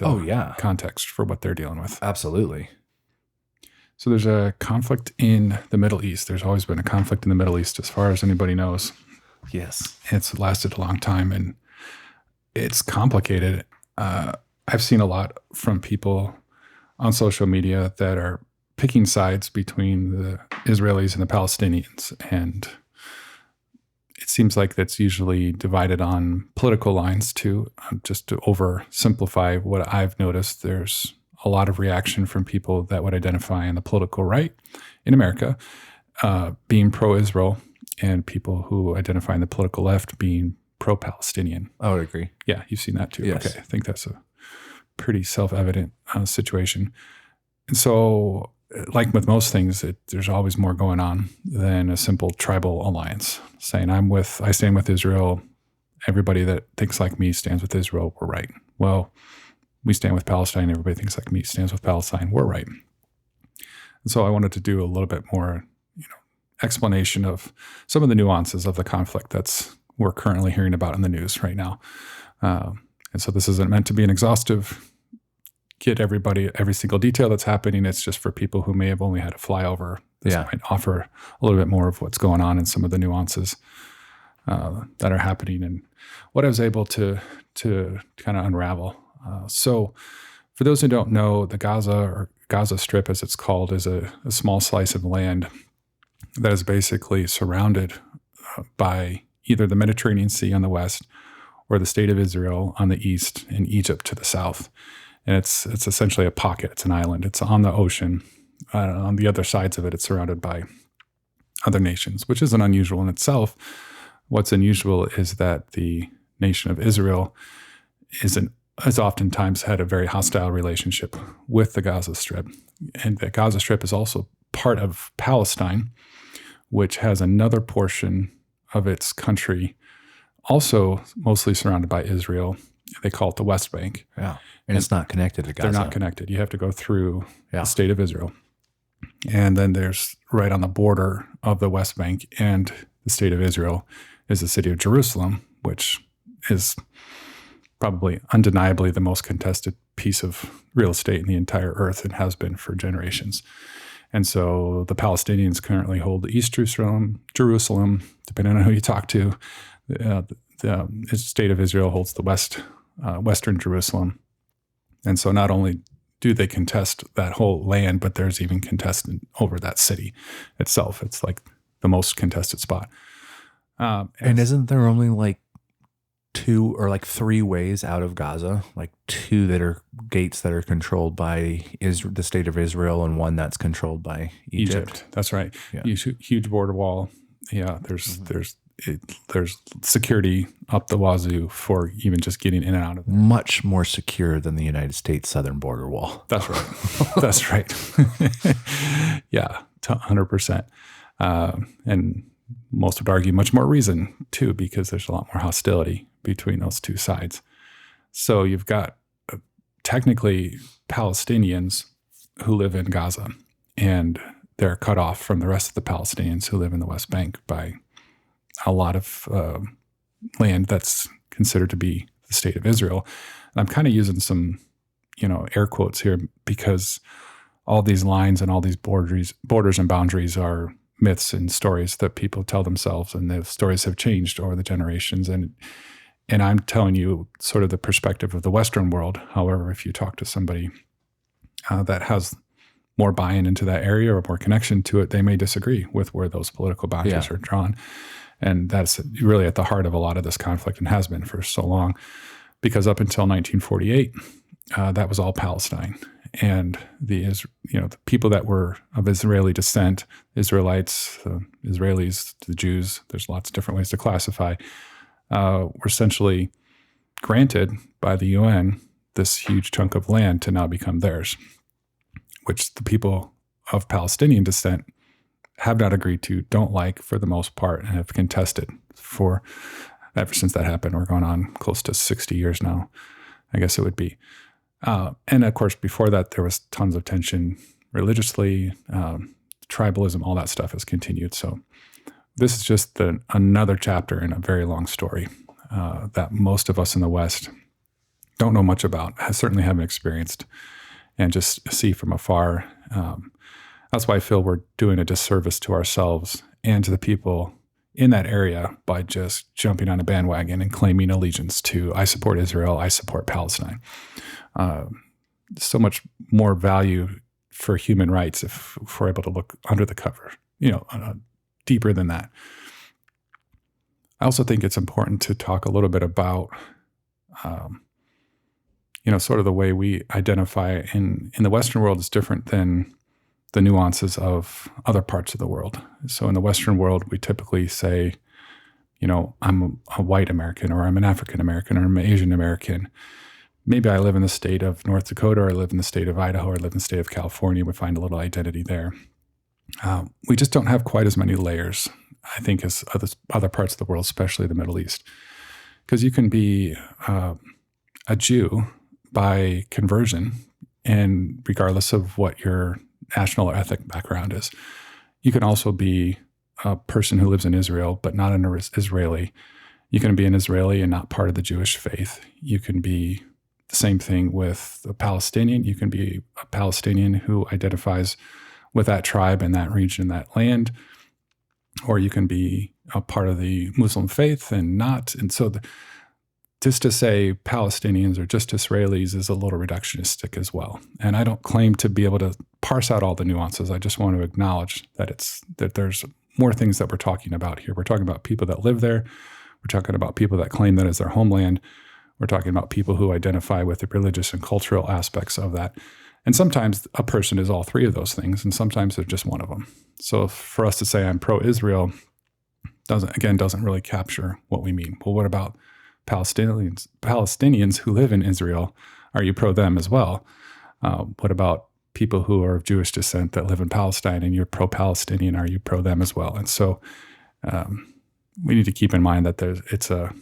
context for what they're dealing with. Absolutely. So there's a conflict in the Middle East. There's always been a conflict in the Middle East, as far as anybody knows. Yes, it's lasted a long time, and it's complicated. I've seen a lot from people on social media that are picking sides between the Israelis and the Palestinians. And it seems like that's usually divided on political lines too. Just to oversimplify what I've noticed, there's a lot of reaction from people that would identify on the political right in America being pro-Israel, and people who identify on the political left being pro-Palestinian. I would agree. Yeah, you've seen that too. Yes. Okay, I think that's a pretty self-evident situation. And so, like with most things, there's always more going on than a simple tribal alliance. Saying I stand with Israel. Everybody that thinks like me stands with Israel. We're right. Well, we stand with Palestine. Everybody thinks like me stands with Palestine. We're right. And so I wanted to do a little bit more, explanation of some of the nuances of the conflict we're currently hearing about in the news right now. And so this isn't meant to be an exhaustive, get every single detail that's happening. It's just for people who may have only had a flyover. This might offer a little bit more of what's going on and some of the nuances. that are happening, and what I was able to kind of unravel. So, for those who don't know, the Gaza Strip, as it's called, is a small slice of land that is basically surrounded by either the Mediterranean Sea on the west or the state of Israel on the east and Egypt to the south. And it's essentially a pocket. It's an island. It's on the ocean. On the other sides of it, it's surrounded by other nations, which isn't unusual in itself. What's unusual is that the nation of Israel has oftentimes had a very hostile relationship with the Gaza Strip. And the Gaza Strip is also part of Palestine, which has another portion of its country also mostly surrounded by Israel. They call it the West Bank. Yeah. And it's not connected to Gaza. They're not connected. You have to go through the state of Israel. And then there's right on the border of the West Bank and the state of Israel is the city of Jerusalem, which is probably undeniably the most contested piece of real estate in the entire earth and has been for generations. And so the Palestinians currently hold the East Jerusalem, depending on who you talk to. The state of Israel holds the Western Jerusalem. And so not only do they contest that whole land, but there's even contested over that city itself. It's like the most contested spot. And isn't there only like 2 or like 3 ways out of Gaza? Like 2 that are gates that are controlled by the state of Israel and 1 that's controlled by Egypt. That's right. Yeah. Huge border wall. Yeah, there's security up the wazoo for even just getting in and out of there. Much more secure than the United States southern border wall. That's right. That's right. Yeah, 100%. And most would argue much more reason too, because there's a lot more hostility between those 2 sides. So you've got technically Palestinians who live in Gaza, and they're cut off from the rest of the Palestinians who live in the West Bank by a lot of land that's considered to be the state of Israel. And I'm kind of using some, air quotes here because all these lines and all these borders and boundaries are myths and stories that people tell themselves, and the stories have changed over the generations. And I'm telling you sort of the perspective of the Western world. However, if you talk to somebody that has more buy-in into that area or more connection to it, they may disagree with where those political boundaries are drawn. And that's really at the heart of a lot of this conflict and has been for so long, because up until 1948, that was all Palestine. And the people that were of Israeli descent, Israelites, Israelis, the Jews, there's lots of different ways to classify, were essentially granted by the UN this huge chunk of land to now become theirs, which the people of Palestinian descent have not agreed to, don't like for the most part, and have contested for ever since that happened. We're going on close to 60 years now, I guess it would be. And of course, before that, there was tons of tension religiously, tribalism, all that stuff has continued. So this is just another chapter in a very long story that most of us in the West don't know much about, certainly haven't experienced, and just see from afar. That's why I feel we're doing a disservice to ourselves and to the people in that area by just jumping on a bandwagon and claiming allegiance to, I support Israel, I support Palestine. So much more value for human rights if we're able to look under the cover, deeper than that. I also think it's important to talk a little bit about, sort of the way we identify in the Western world is different than the nuances of other parts of the world. So in the Western world, we typically say, I'm a white American, or I'm an African American, or I'm an Asian American. Maybe I live in the state of North Dakota, or I live in the state of Idaho, or I live in the state of California. We find a little identity there. We just don't have quite as many layers, I think, as other parts of the world, especially the Middle East. Because you can be a Jew by conversion, and regardless of what your national or ethnic background is. You can also be a person who lives in Israel, but not an Israeli. You can be an Israeli and not part of the Jewish faith. You can be the same thing with a Palestinian. You can be a Palestinian who identifies with that tribe and that region, that land. Or you can be a part of the Muslim faith and not. And so just to say Palestinians or just Israelis is a little reductionistic as well. And I don't claim to be able to parse out all the nuances. I just want to acknowledge that there's more things that we're talking about here. We're talking about people that live there. We're talking about people that claim that as their homeland. We're talking about people who identify with the religious and cultural aspects of that. And sometimes a person is all three of those things, and sometimes they're just one of them. So for us to say I'm pro-Israel doesn't really capture what we mean. Well, what about Palestinians who live in Israel? Are you pro them as well? What about people who are of Jewish descent that live in Palestine and you're pro-Palestinian? Are you pro them as well? And so we need to keep in mind that it's a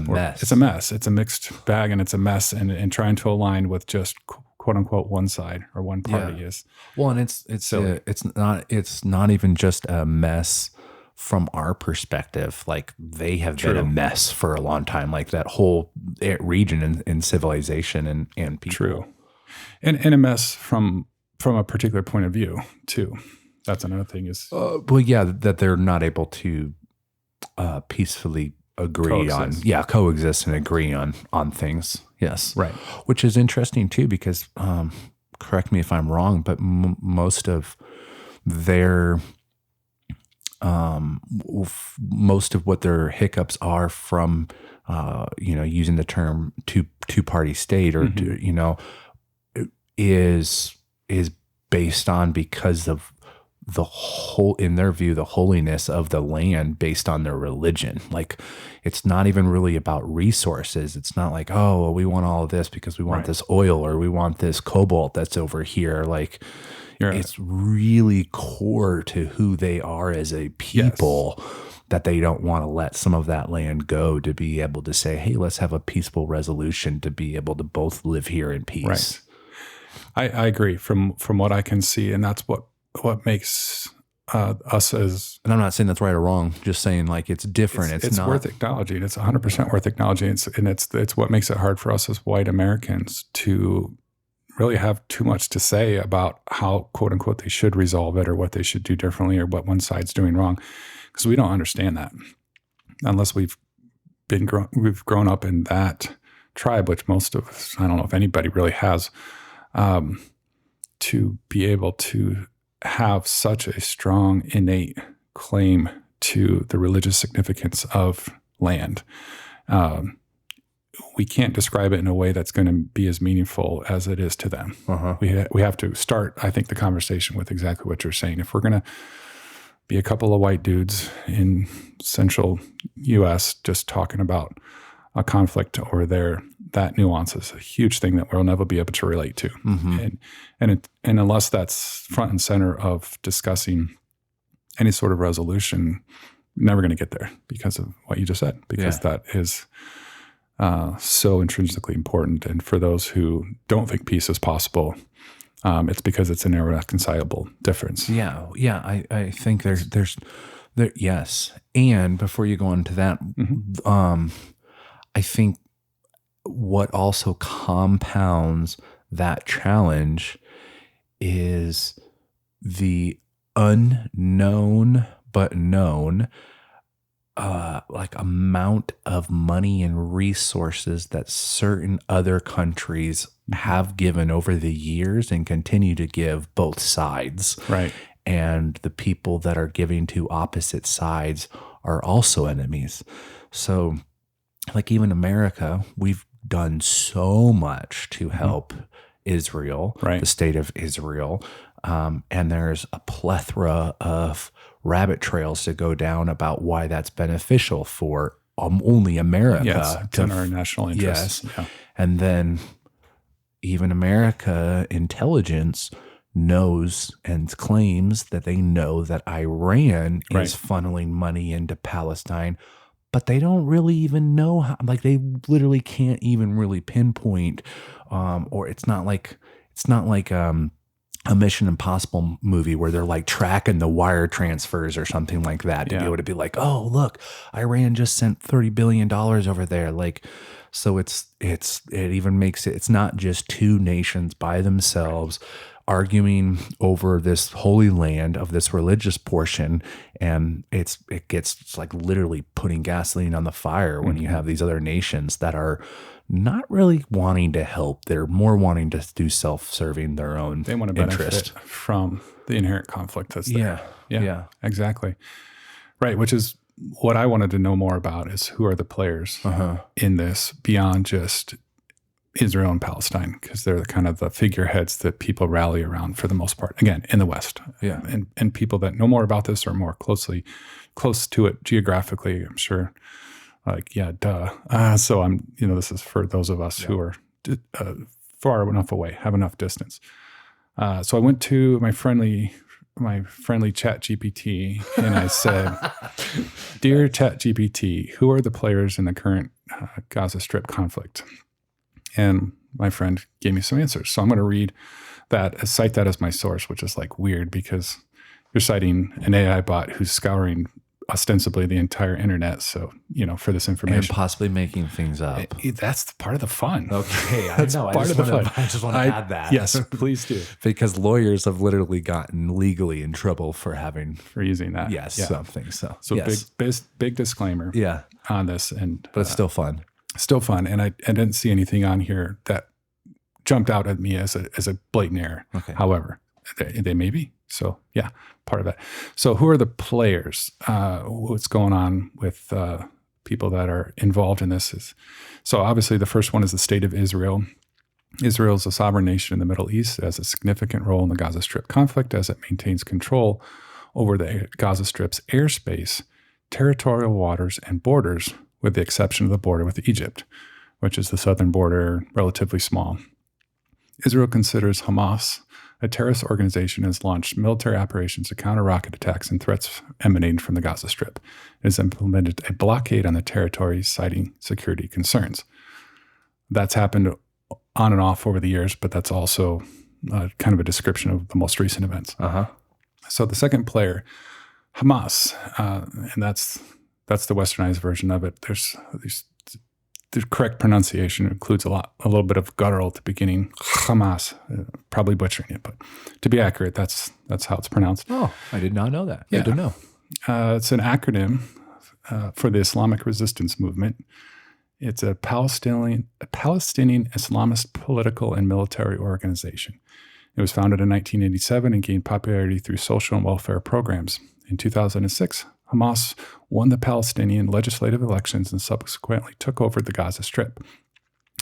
mess. It's a mess. It's a mixed bag, and it's a mess. And trying to align with just quote unquote one side or one party is well, and it's not even just a mess from our perspective. Like they have been a mess for a long time. Like that whole region in civilization and people. True, and a mess from a particular point of view too. That's another thing. Is that they're not able to peacefully coexist and agree on things. Yes. Right. Which is interesting too, because, correct me if I'm wrong, but most of their, most of what their hiccups are from, using the term two-party state or, is based on because of in their view, the holiness of the land based on their religion. Like it's not even really about resources. It's not like, oh, well, we want all of this because we want this oil or we want this cobalt that's over here. Like it's really core to who they are as a people that they don't want to let some of that land go to be able to say, hey, let's have a peaceful resolution to be able to both live here in peace. Right. I agree from what I can see. And that's what makes us as... And I'm not saying that's right or wrong, just saying like it's different. It's not worth acknowledging. It's 100% worth acknowledging. It's what makes it hard for us as white Americans to really have too much to say about how, quote unquote, they should resolve it or what they should do differently or what one side's doing wrong, because we don't understand that unless we've grown up in that tribe, which most of us, I don't know if anybody really has, to be able to have such a strong innate claim to the religious significance of land. We can't describe it in a way that's going to be as meaningful as it is to them. We have to start, I think, the conversation with exactly what you're saying. If we're going to be a couple of white dudes in central U.S. just talking about a conflict over there, that nuance is a huge thing that we'll never be able to relate to. And unless that's front and center of discussing any sort of resolution, never going to get there because of what you just said, because that is so intrinsically important. And for those who don't think peace is possible, it's because it's an irreconcilable difference. I think there's yes. And before you go on to that, I think what also compounds that challenge is the unknown but known amount of money and resources that certain other countries have given over the years and continue to give both sides. Right. And the people that are giving to opposite sides are also enemies. So like even America, we've done so much to help Israel, the state of Israel. And there's a plethora of rabbit trails to go down about why that's beneficial for only America. Yes, it's in our national interests. Yes. Yeah. And then even America intelligence knows and claims that they know that Iran is funneling money into Palestine, but they don't really even know how, like they literally can't even really pinpoint, or it's not like a Mission Impossible movie where they're like tracking the wire transfers or something like that to be able to be like, oh, look, Iran just sent $30 billion over there. Like, so it even makes it's not just two nations by themselves arguing over this holy land of this religious portion, and it's like literally putting gasoline on the fire when you have these other nations that are not really wanting to help. They're more wanting to do self-serving, their own They want to benefit from the inherent conflict that's there. Yeah, exactly. Right, which is what I wanted to know more about, is who are the players in this beyond just Israel and Palestine, because they're kind of the figureheads that people rally around for the most part, again, in the West. Yeah. And people that know more about this are more close to it geographically, I'm sure. Like, yeah, duh. So this is for those of us who are far enough away, have enough distance. So I went to my friendly ChatGPT and I said, "Dear ChatGPT, who are the players in the current Gaza Strip conflict?" And my friend gave me some answers. So I'm going to cite that as my source, which is like weird because you're citing an AI bot who's scouring ostensibly the entire internet. So, for this information. And possibly making things up. That's the part of the fun. Okay. That's part of the fun. I just want to add that. Yes, please do. Because lawyers have literally gotten legally in trouble for using that. Yes, something. So yes. big disclaimer on this. But it's still fun. Still fun. And I didn't see anything on here that jumped out at me as a blatant error. Okay. However, they may be. So yeah, part of that. So who are the players? What's going on with people that are involved in this so obviously the first one is the state of Israel. Israel is a sovereign nation in the Middle East. It has a significant role in the Gaza Strip conflict as it maintains control over the Gaza Strip's airspace, territorial waters, and borders, with the exception of the border with Egypt, which is the southern border, relatively small. Israel considers Hamas a terrorist organization and has launched military operations to counter rocket attacks and threats emanating from the Gaza Strip. It has implemented a blockade on the territory, citing security concerns. That's happened on and off over the years, but that's also kind of a description of the most recent events. So the second player, Hamas, and that's the westernized version of it. The correct pronunciation includes a little bit of guttural at the beginning. Hamas, probably butchering it, but to be accurate, that's how it's pronounced. Oh, I did not know that. Yeah. Good to know. It's an acronym for the Islamic Resistance Movement. It's a Palestinian Islamist political and military organization. It was founded in 1987 and gained popularity through social and welfare programs. In 2006, Hamas won the Palestinian legislative elections and subsequently took over the Gaza Strip.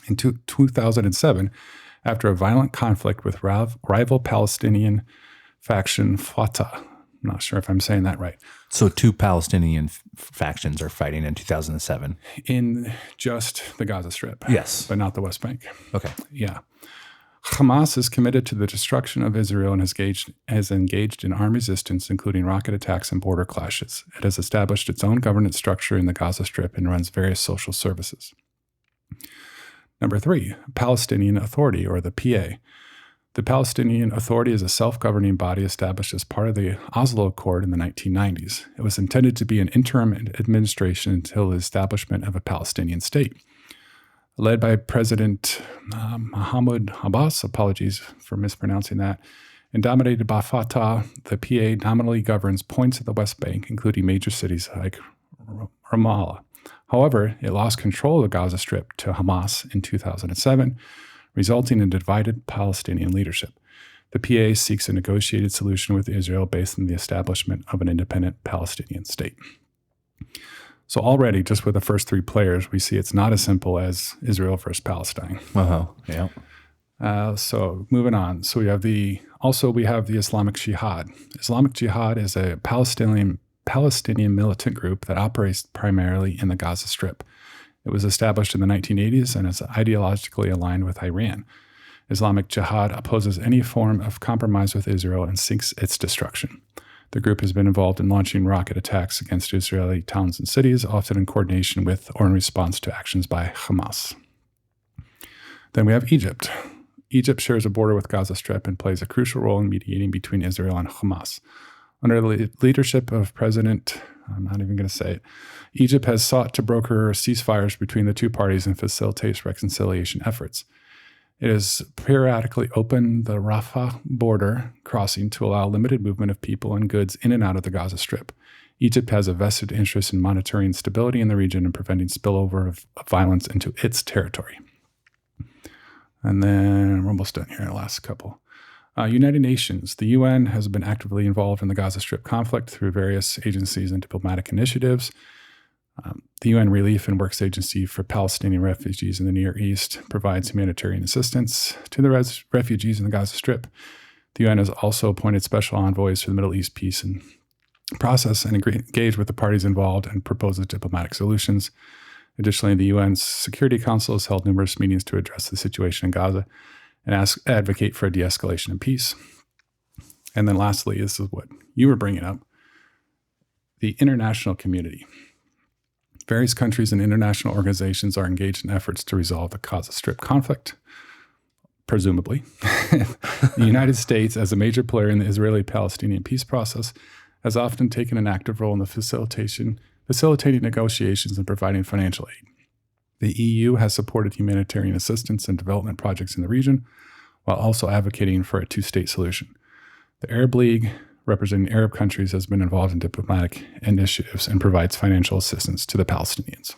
In 2007, after a violent conflict with rival Palestinian faction Fatah, I'm not sure if I'm saying that right. So two Palestinian factions are fighting in 2007? In just the Gaza Strip. Yes. But not the West Bank. Okay. Yeah. Hamas is committed to the destruction of Israel and has engaged in armed resistance, including rocket attacks and border clashes. It has established its own governance structure in the Gaza Strip and runs various social services. Number 3, Palestinian Authority, or the PA. The Palestinian Authority is a self-governing body established as part of the Oslo Accord in the 1990s. It was intended to be an interim administration until the establishment of a Palestinian state. Led by President Mahmoud Abbas, apologies for mispronouncing that, and dominated by Fatah, the PA nominally governs points of the West Bank, including major cities like Ramallah. However, it lost control of the Gaza Strip to Hamas in 2007, resulting in divided Palestinian leadership. The PA seeks a negotiated solution with Israel based on the establishment of an independent Palestinian state. So already, just with the first 3 players, we see it's not as simple as Israel versus Palestine. Yeah. So moving on. So we have the Islamic Jihad. Islamic Jihad is a Palestinian militant group that operates primarily in the Gaza Strip. It was established in the 1980s and is ideologically aligned with Iran. Islamic Jihad opposes any form of compromise with Israel and seeks its destruction. The group has been involved in launching rocket attacks against Israeli towns and cities, often in coordination with or in response to actions by Hamas. Then we have Egypt. Egypt shares a border with Gaza Strip and plays a crucial role in mediating between Israel and Hamas. Under the leadership of President, I'm not even going to say it, Egypt has sought to broker ceasefires between the two parties and facilitates reconciliation efforts. It has periodically opened the Rafah border crossing to allow limited movement of people and goods in and out of the Gaza Strip. Egypt has a vested interest in monitoring stability in the region and preventing spillover of violence into its territory. And then we're almost done here, the last couple. United Nations. The UN has been actively involved in the Gaza Strip conflict through various agencies and diplomatic initiatives. The UN Relief and Works Agency for Palestinian Refugees in the Near East provides humanitarian assistance to the refugees in the Gaza Strip. The UN has also appointed special envoys for the Middle East peace and process and engaged with the parties involved and proposes diplomatic solutions. Additionally, the UN's Security Council has held numerous meetings to address the situation in Gaza and advocate for a de-escalation and peace. And then lastly, this is what you were bringing up, the international community. Various countries and international organizations are engaged in efforts to resolve the Gaza Strip conflict, presumably. The United States, as a major player in the Israeli-Palestinian peace process, has often taken an active role in the facilitating negotiations and providing financial aid. The EU has supported humanitarian assistance and development projects in the region, while also advocating for a two-state solution. The Arab League, representing Arab countries, has been involved in diplomatic initiatives and provides financial assistance to the Palestinians.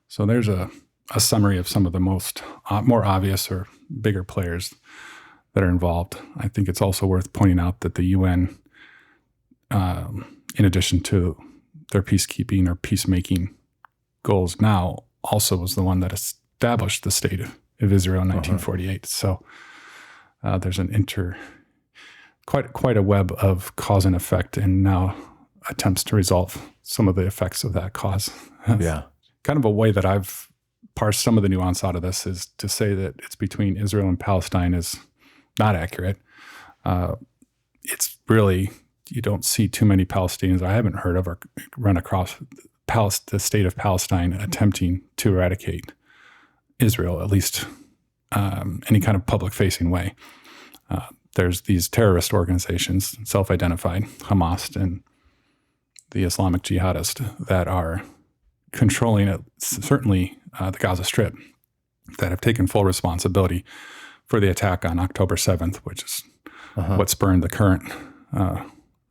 So there's a summary of some of the more obvious or bigger players that are involved. I think it's also worth pointing out that the UN, in addition to their peacekeeping or peacemaking goals now, also was the one that established the state of Israel in 1948. So there's quite a web of cause and effect, and now attempts to resolve some of the effects of that cause. Yeah. Kind of a way that I've parsed some of the nuance out of this is to say that it's between Israel and Palestine is not accurate. It's really, you don't see too many Palestinians I haven't heard of or run across the state of Palestine attempting to eradicate Israel, at least any kind of public-facing way. There's these terrorist organizations, self-identified, Hamas and the Islamic Jihadists, that are controlling certainly the Gaza Strip, that have taken full responsibility for the attack on October 7th, which is what spurned the current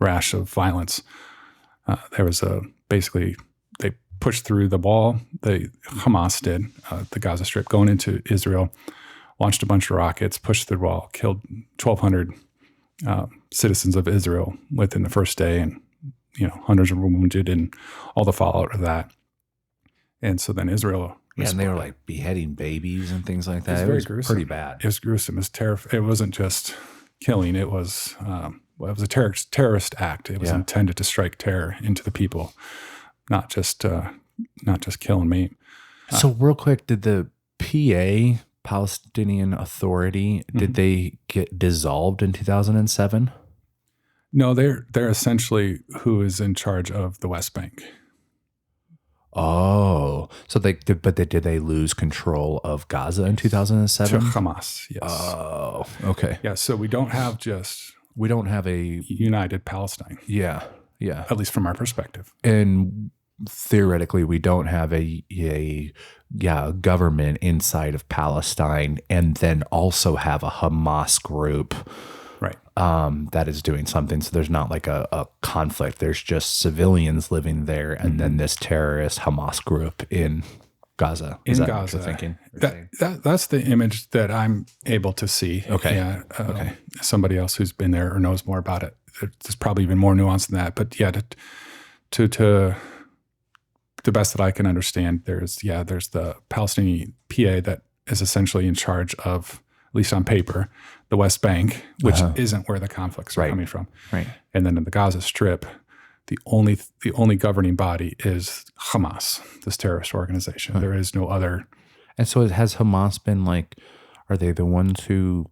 rash of violence. There was basically, they pushed through the wall, Hamas did, the Gaza Strip, going into Israel, launched a bunch of rockets, pushed through the wall, killed 1,200 citizens of Israel within the first day, and hundreds were wounded, and all the fallout of that. And so then Israel, and they were like beheading babies and things like that. It was gruesome. Pretty bad. It was gruesome. It was terrifying. It wasn't just killing. It was a terrorist act. It was intended to strike terror into the people, not just kill and maim. So real quick, did the PA, Palestinian Authority, did they get dissolved in 2007? No, they're essentially who is in charge of the West Bank. Oh, so did they lose control of Gaza in 2007? To Hamas, yes. Oh, okay. Yeah, so we don't have a united Palestine. Yeah. At least from our perspective. And theoretically, we don't have a government inside of Palestine, and then also have a Hamas group, right? That is doing something. So there's not like a conflict. There's just civilians living there, and then this terrorist Hamas group in Gaza. Is that what you're thinking? That's the image that I'm able to see. Okay. Yeah. Somebody else who's been there or knows more about it, there's probably even more nuance than that. But yeah, to the best that I can understand, there's the Palestinian PA that is essentially in charge of, at least on paper, the West Bank, which isn't where the conflicts are coming from. Right. And then in the Gaza Strip, the only governing body is Hamas, this terrorist organization. There is no other. And so has Hamas been like, are they the ones who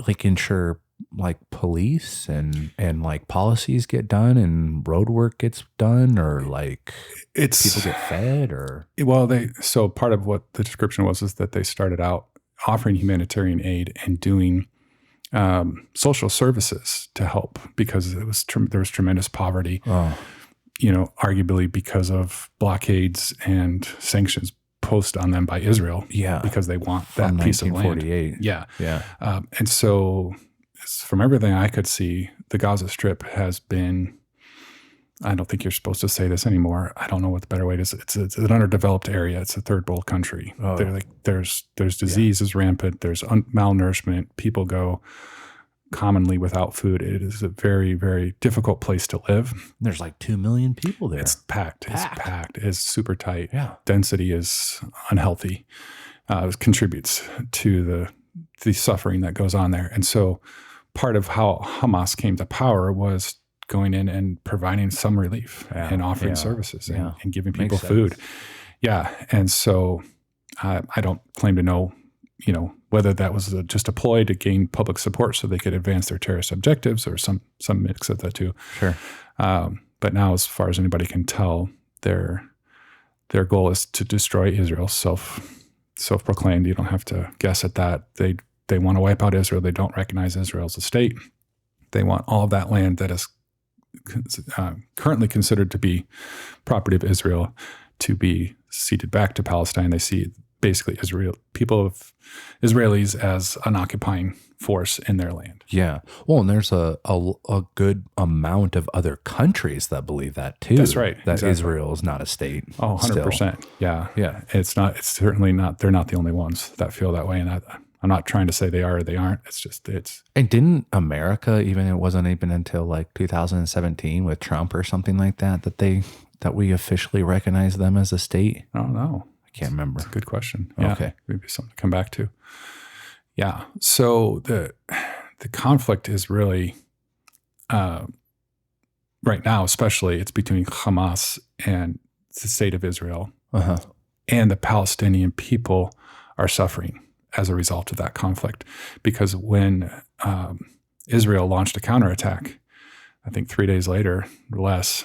like ensure like police and like policies get done and road work gets done, or like people get fed, or? Well, so part of what the description was is that they started out offering humanitarian aid and doing social services to help, because there was tremendous poverty, arguably because of blockades and sanctions imposed on them by Israel. Yeah. Because they want From that piece of land. 1948. Yeah. Yeah. And so from everything I could see, the Gaza Strip has been, I don't think you're supposed to say this anymore. I don't know what the better way is. It's an underdeveloped area. It's a third world country. Oh. There's disease is rampant. There's malnourishment. People go commonly without food. It is a very, very difficult place to live. There's like 2 million people there. It's packed. It's packed. It's super tight. Yeah. Density is unhealthy. It contributes to the suffering that goes on there. And so part of how Hamas came to power was going in and providing some relief and offering services and giving people food. Yeah. And so I don't claim to know, whether that was just a ploy to gain public support so they could advance their terrorist objectives or some mix of the two. Sure. But now, as far as anybody can tell, their goal is to destroy Israel, self-proclaimed. You don't have to guess at that. They want to wipe out Israel. They don't recognize Israel as a state. They want all of that land that is currently considered to be property of Israel to be ceded back to Palestine. They see basically Israelis as an occupying force in their land. Yeah. Well, and there's a good amount of other countries that believe that too. That's right. That exactly. Israel is not a state. Oh, 100%. Still. Yeah. Yeah. It's certainly not, they're not the only ones that feel that way. And I'm not trying to say they are or they aren't. And didn't America, it wasn't even until like 2017 with Trump or something like that we officially recognized them as a state? I don't know. I can't remember. That's a good question. Yeah, okay. Maybe something to come back to. Yeah. So the conflict is really, right now, especially, it's between Hamas and the state of Israel. Uh-huh. And the Palestinian people are suffering as a result of that conflict. Because when Israel launched a counterattack, I think 3 days later or less,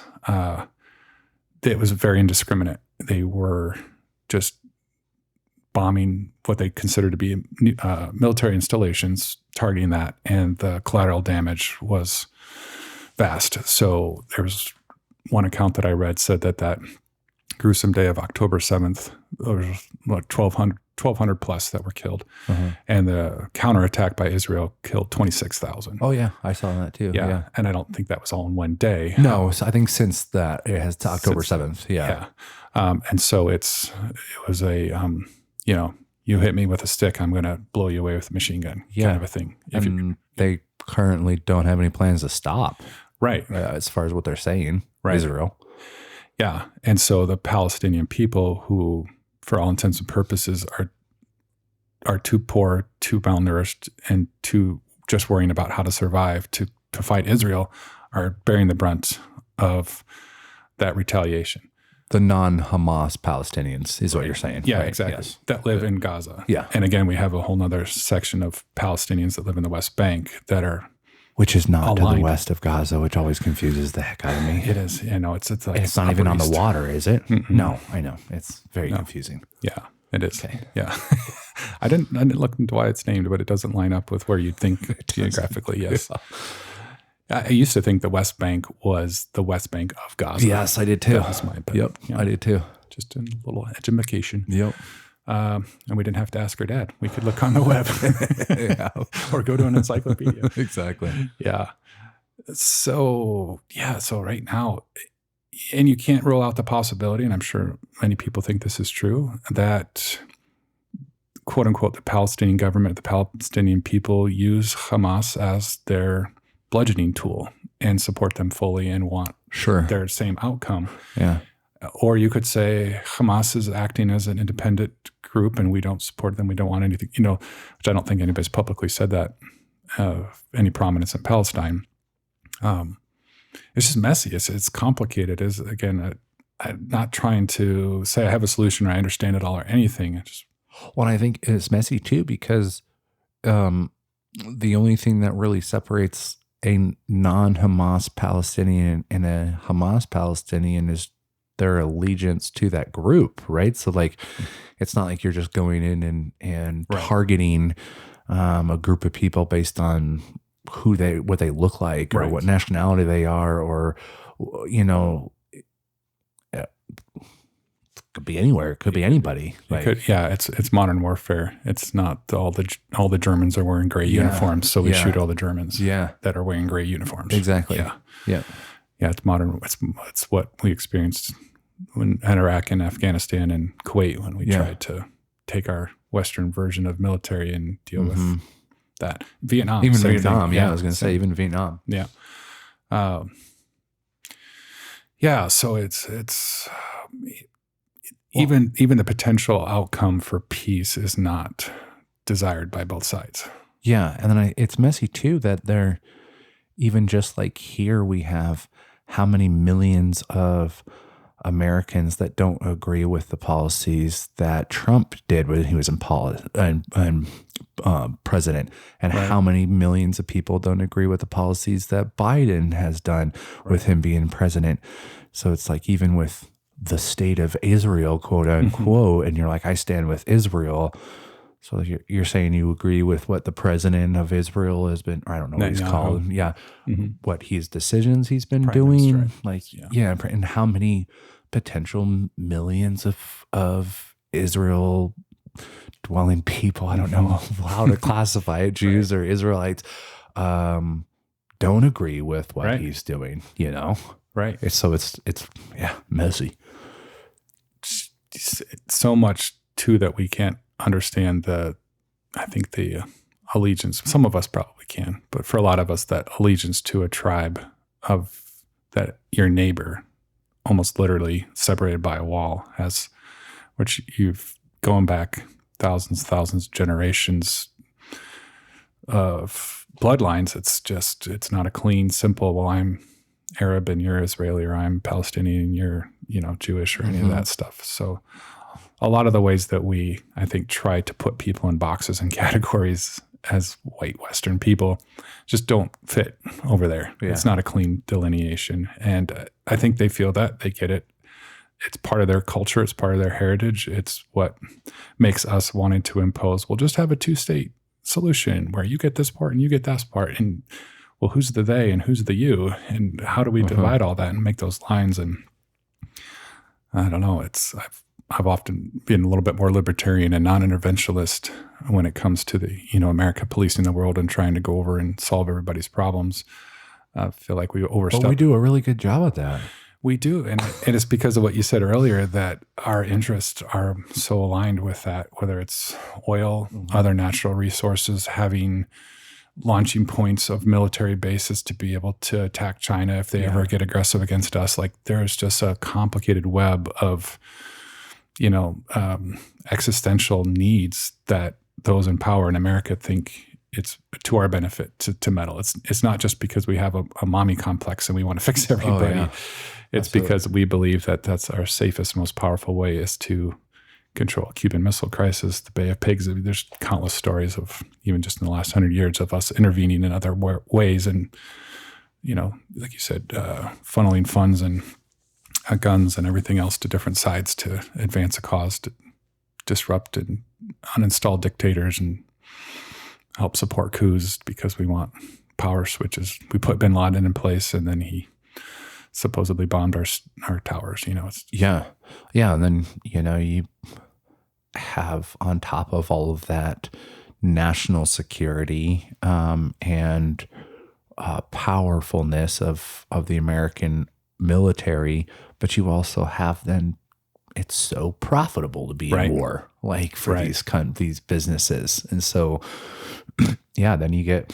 it was very indiscriminate. They were just bombing what they considered to be military installations, targeting that, and the collateral damage was vast. So there was one account that I read said that gruesome day of October 7th, there was like 1,200 plus that were killed. Uh-huh. And the counterattack by Israel killed 26,000. Oh, yeah. I saw that too. Yeah. And I don't think that was all in one day. No, so I think since that, it has to October 7th. Yeah. And so it was a, you hit me with a stick, I'm going to blow you away with a machine gun kind of a thing. And they currently don't have any plans to stop. Right. As far as what they're saying, right. Israel. Yeah. And so the Palestinian people who, for all intents and purposes, are too poor, too malnourished, and too just worrying about how to survive to fight Israel are bearing the brunt of that retaliation. The non-Hamas Palestinians is what you're saying. Yeah, right? exactly. Yes. That live in Gaza. Yeah. And again, we have a whole nother section of Palestinians that live in the West Bank that are... Which is not aligned to the west of Gaza, which always confuses the heck out of me. It is. It's like... It's not even on the water, is it? Mm-mm. No, I know. It's very confusing. Yeah, it is. Okay. Yeah. I didn't look into why it's named, but it doesn't line up with where you'd think geographically, yes. Yeah. I used to think the West Bank was the West Bank of Gaza. Yes, I did too. That was my opinion. Yep, I did too. Just a little education. Yep. And we didn't have to ask her dad. We could look on the web or go to an encyclopedia. Exactly. Yeah. So right now, and you can't rule out the possibility, and I'm sure many people think this is true, that quote unquote, the Palestinian government, the Palestinian people use Hamas as their bludgeoning tool and support them fully and want their same outcome. Yeah. Or you could say Hamas is acting as an independent group and we don't support them. We don't want anything, which I don't think anybody's publicly said that any prominence in Palestine. It's just messy. It's complicated. I'm not trying to say I have a solution or I understand it all or anything. Well, I think it's messy too because the only thing that really separates a non-Hamas Palestinian and a Hamas Palestinian is their allegiance to that group, right? So like, it's not like you're just going in and targeting a group of people based on what they look like or what nationality they are, or could be anywhere. It could be anybody. It's modern warfare. It's not all the Germans are wearing gray uniforms, so we shoot all the Germans that are wearing gray uniforms. Exactly. Yeah. It's modern. It's what we experienced in Iraq and Afghanistan and Kuwait when we tried to take our Western version of military and deal with that. Vietnam. Even Vietnam. Thing. I was going to say even Vietnam. Yeah. So it's even the potential outcome for peace is not desired by both sides. Yeah. And then it's messy too that they're even just like here we have how many millions of Americans that don't agree with the policies that Trump did when he was president, and how many millions of people don't agree with the policies that Biden has done with him being president. So it's like even with the state of Israel, quote unquote, and you're like, I stand with Israel. So you're saying you agree with what the president of Israel has been, or I don't know what he's called. Yeah. What his decisions he's been doing. Like, and how many potential millions of Israel dwelling people, I don't know how to classify it, Jews or Israelites, don't agree with what he's doing, you know? Right. So it's messy. So much too that we can't understand the allegiance. Some of us probably can, but for a lot of us, that allegiance to a tribe of that your neighbor, almost literally separated by a wall, which you've going back thousands of generations of bloodlines. It's not a clean, simple, well, I'm Arab and you're Israeli, or I'm Palestinian and you're, Jewish, or any of that stuff. So a lot of the ways that we, I think, try to put people in boxes and categories as white Western people just don't fit over there. Yeah. It's not a clean delineation. And I think they feel that. They get it. It's part of their culture. It's part of their heritage. It's what makes us wanting to impose, we'll just have a two-state solution where you get this part and you get that part. And, well, who's the they and who's the you? And how do we divide all that and make those lines? And I don't know. I've often been a little bit more libertarian and non-interventionist when it comes to the, America policing the world and trying to go over and solve everybody's problems. I feel like we overstep. But we do a really good job at that. We do. And it's because of what you said earlier, that our interests are so aligned with that, whether it's oil, other natural resources, having launching points of military bases to be able to attack China if they ever get aggressive against us. Like there's just a complicated web of existential needs that those in power in America think it's to our benefit to meddle. It's not just because we have a mommy complex and we want to fix everybody. It's Absolutely. Because we believe that that's our safest, most powerful way is to control Cuban Missile Crisis, the Bay of Pigs. I mean, there's countless stories of even just in the last 100 years of us intervening in other ways and, like you said, funneling funds and guns and everything else to different sides to advance a cause, to disrupt and uninstall dictators and help support coups because we want power switches. We put bin Laden in place and then he supposedly bombed our towers. Yeah. And then, you have on top of all of that national security and powerfulness of the American military, but you also have then it's so profitable to be in war, like for these businesses. And so, then you get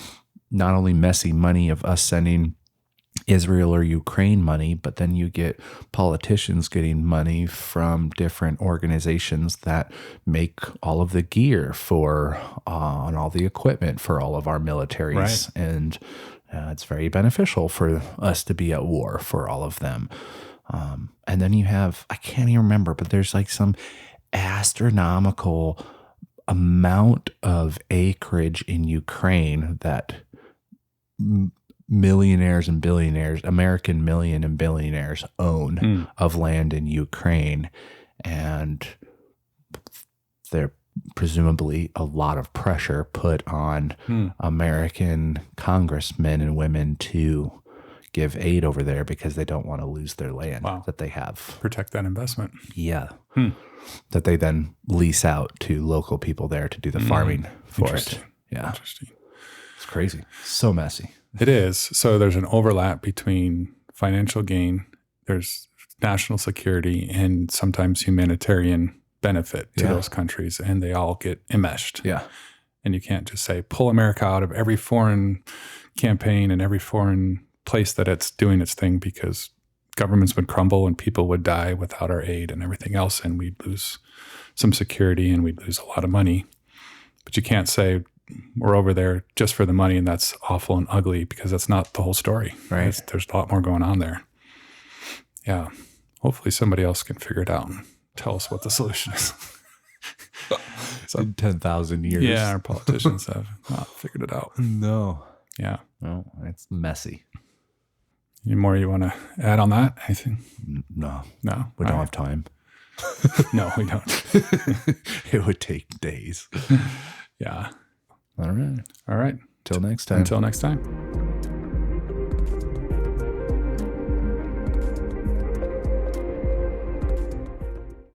not only messy money of us sending Israel or Ukraine money, but then you get politicians getting money from different organizations that make all of the gear for and all the equipment for all of our militaries. And it's very beneficial for us to be at war for all of them. And then you have, I can't even remember, but there's like some astronomical amount of acreage in Ukraine that millionaires and billionaires, American million and billionaires own of land in Ukraine. And there presumably a lot of pressure put on American congressmen and women to give aid over there because they don't want to lose their land Wow. that they have. Protect that investment. Yeah. That they then lease out to local people there to do the farming for it. Interesting. Yeah. Interesting. It's crazy. So messy. It is. So there's an overlap between financial gain, there's national security, and sometimes humanitarian benefit to those countries, and they all get enmeshed. Yeah. And you can't just say, pull America out of every foreign campaign and every foreign place that it's doing its thing, because governments would crumble and people would die without our aid and everything else, and we'd lose some security and we'd lose a lot of money. But you can't say we're over there just for the money and that's awful and ugly, because that's not the whole story. Right. There's a lot more going on there. Yeah. Hopefully somebody else can figure it out and tell us what the solution is. In 10,000 years. Yeah, our politicians have not figured it out. No. Yeah. No, it's messy. Any more you want to add on that? Anything? No. No. We don't have time. No, we don't. It would take days. Yeah. All right. All right. Till next time. Until next time.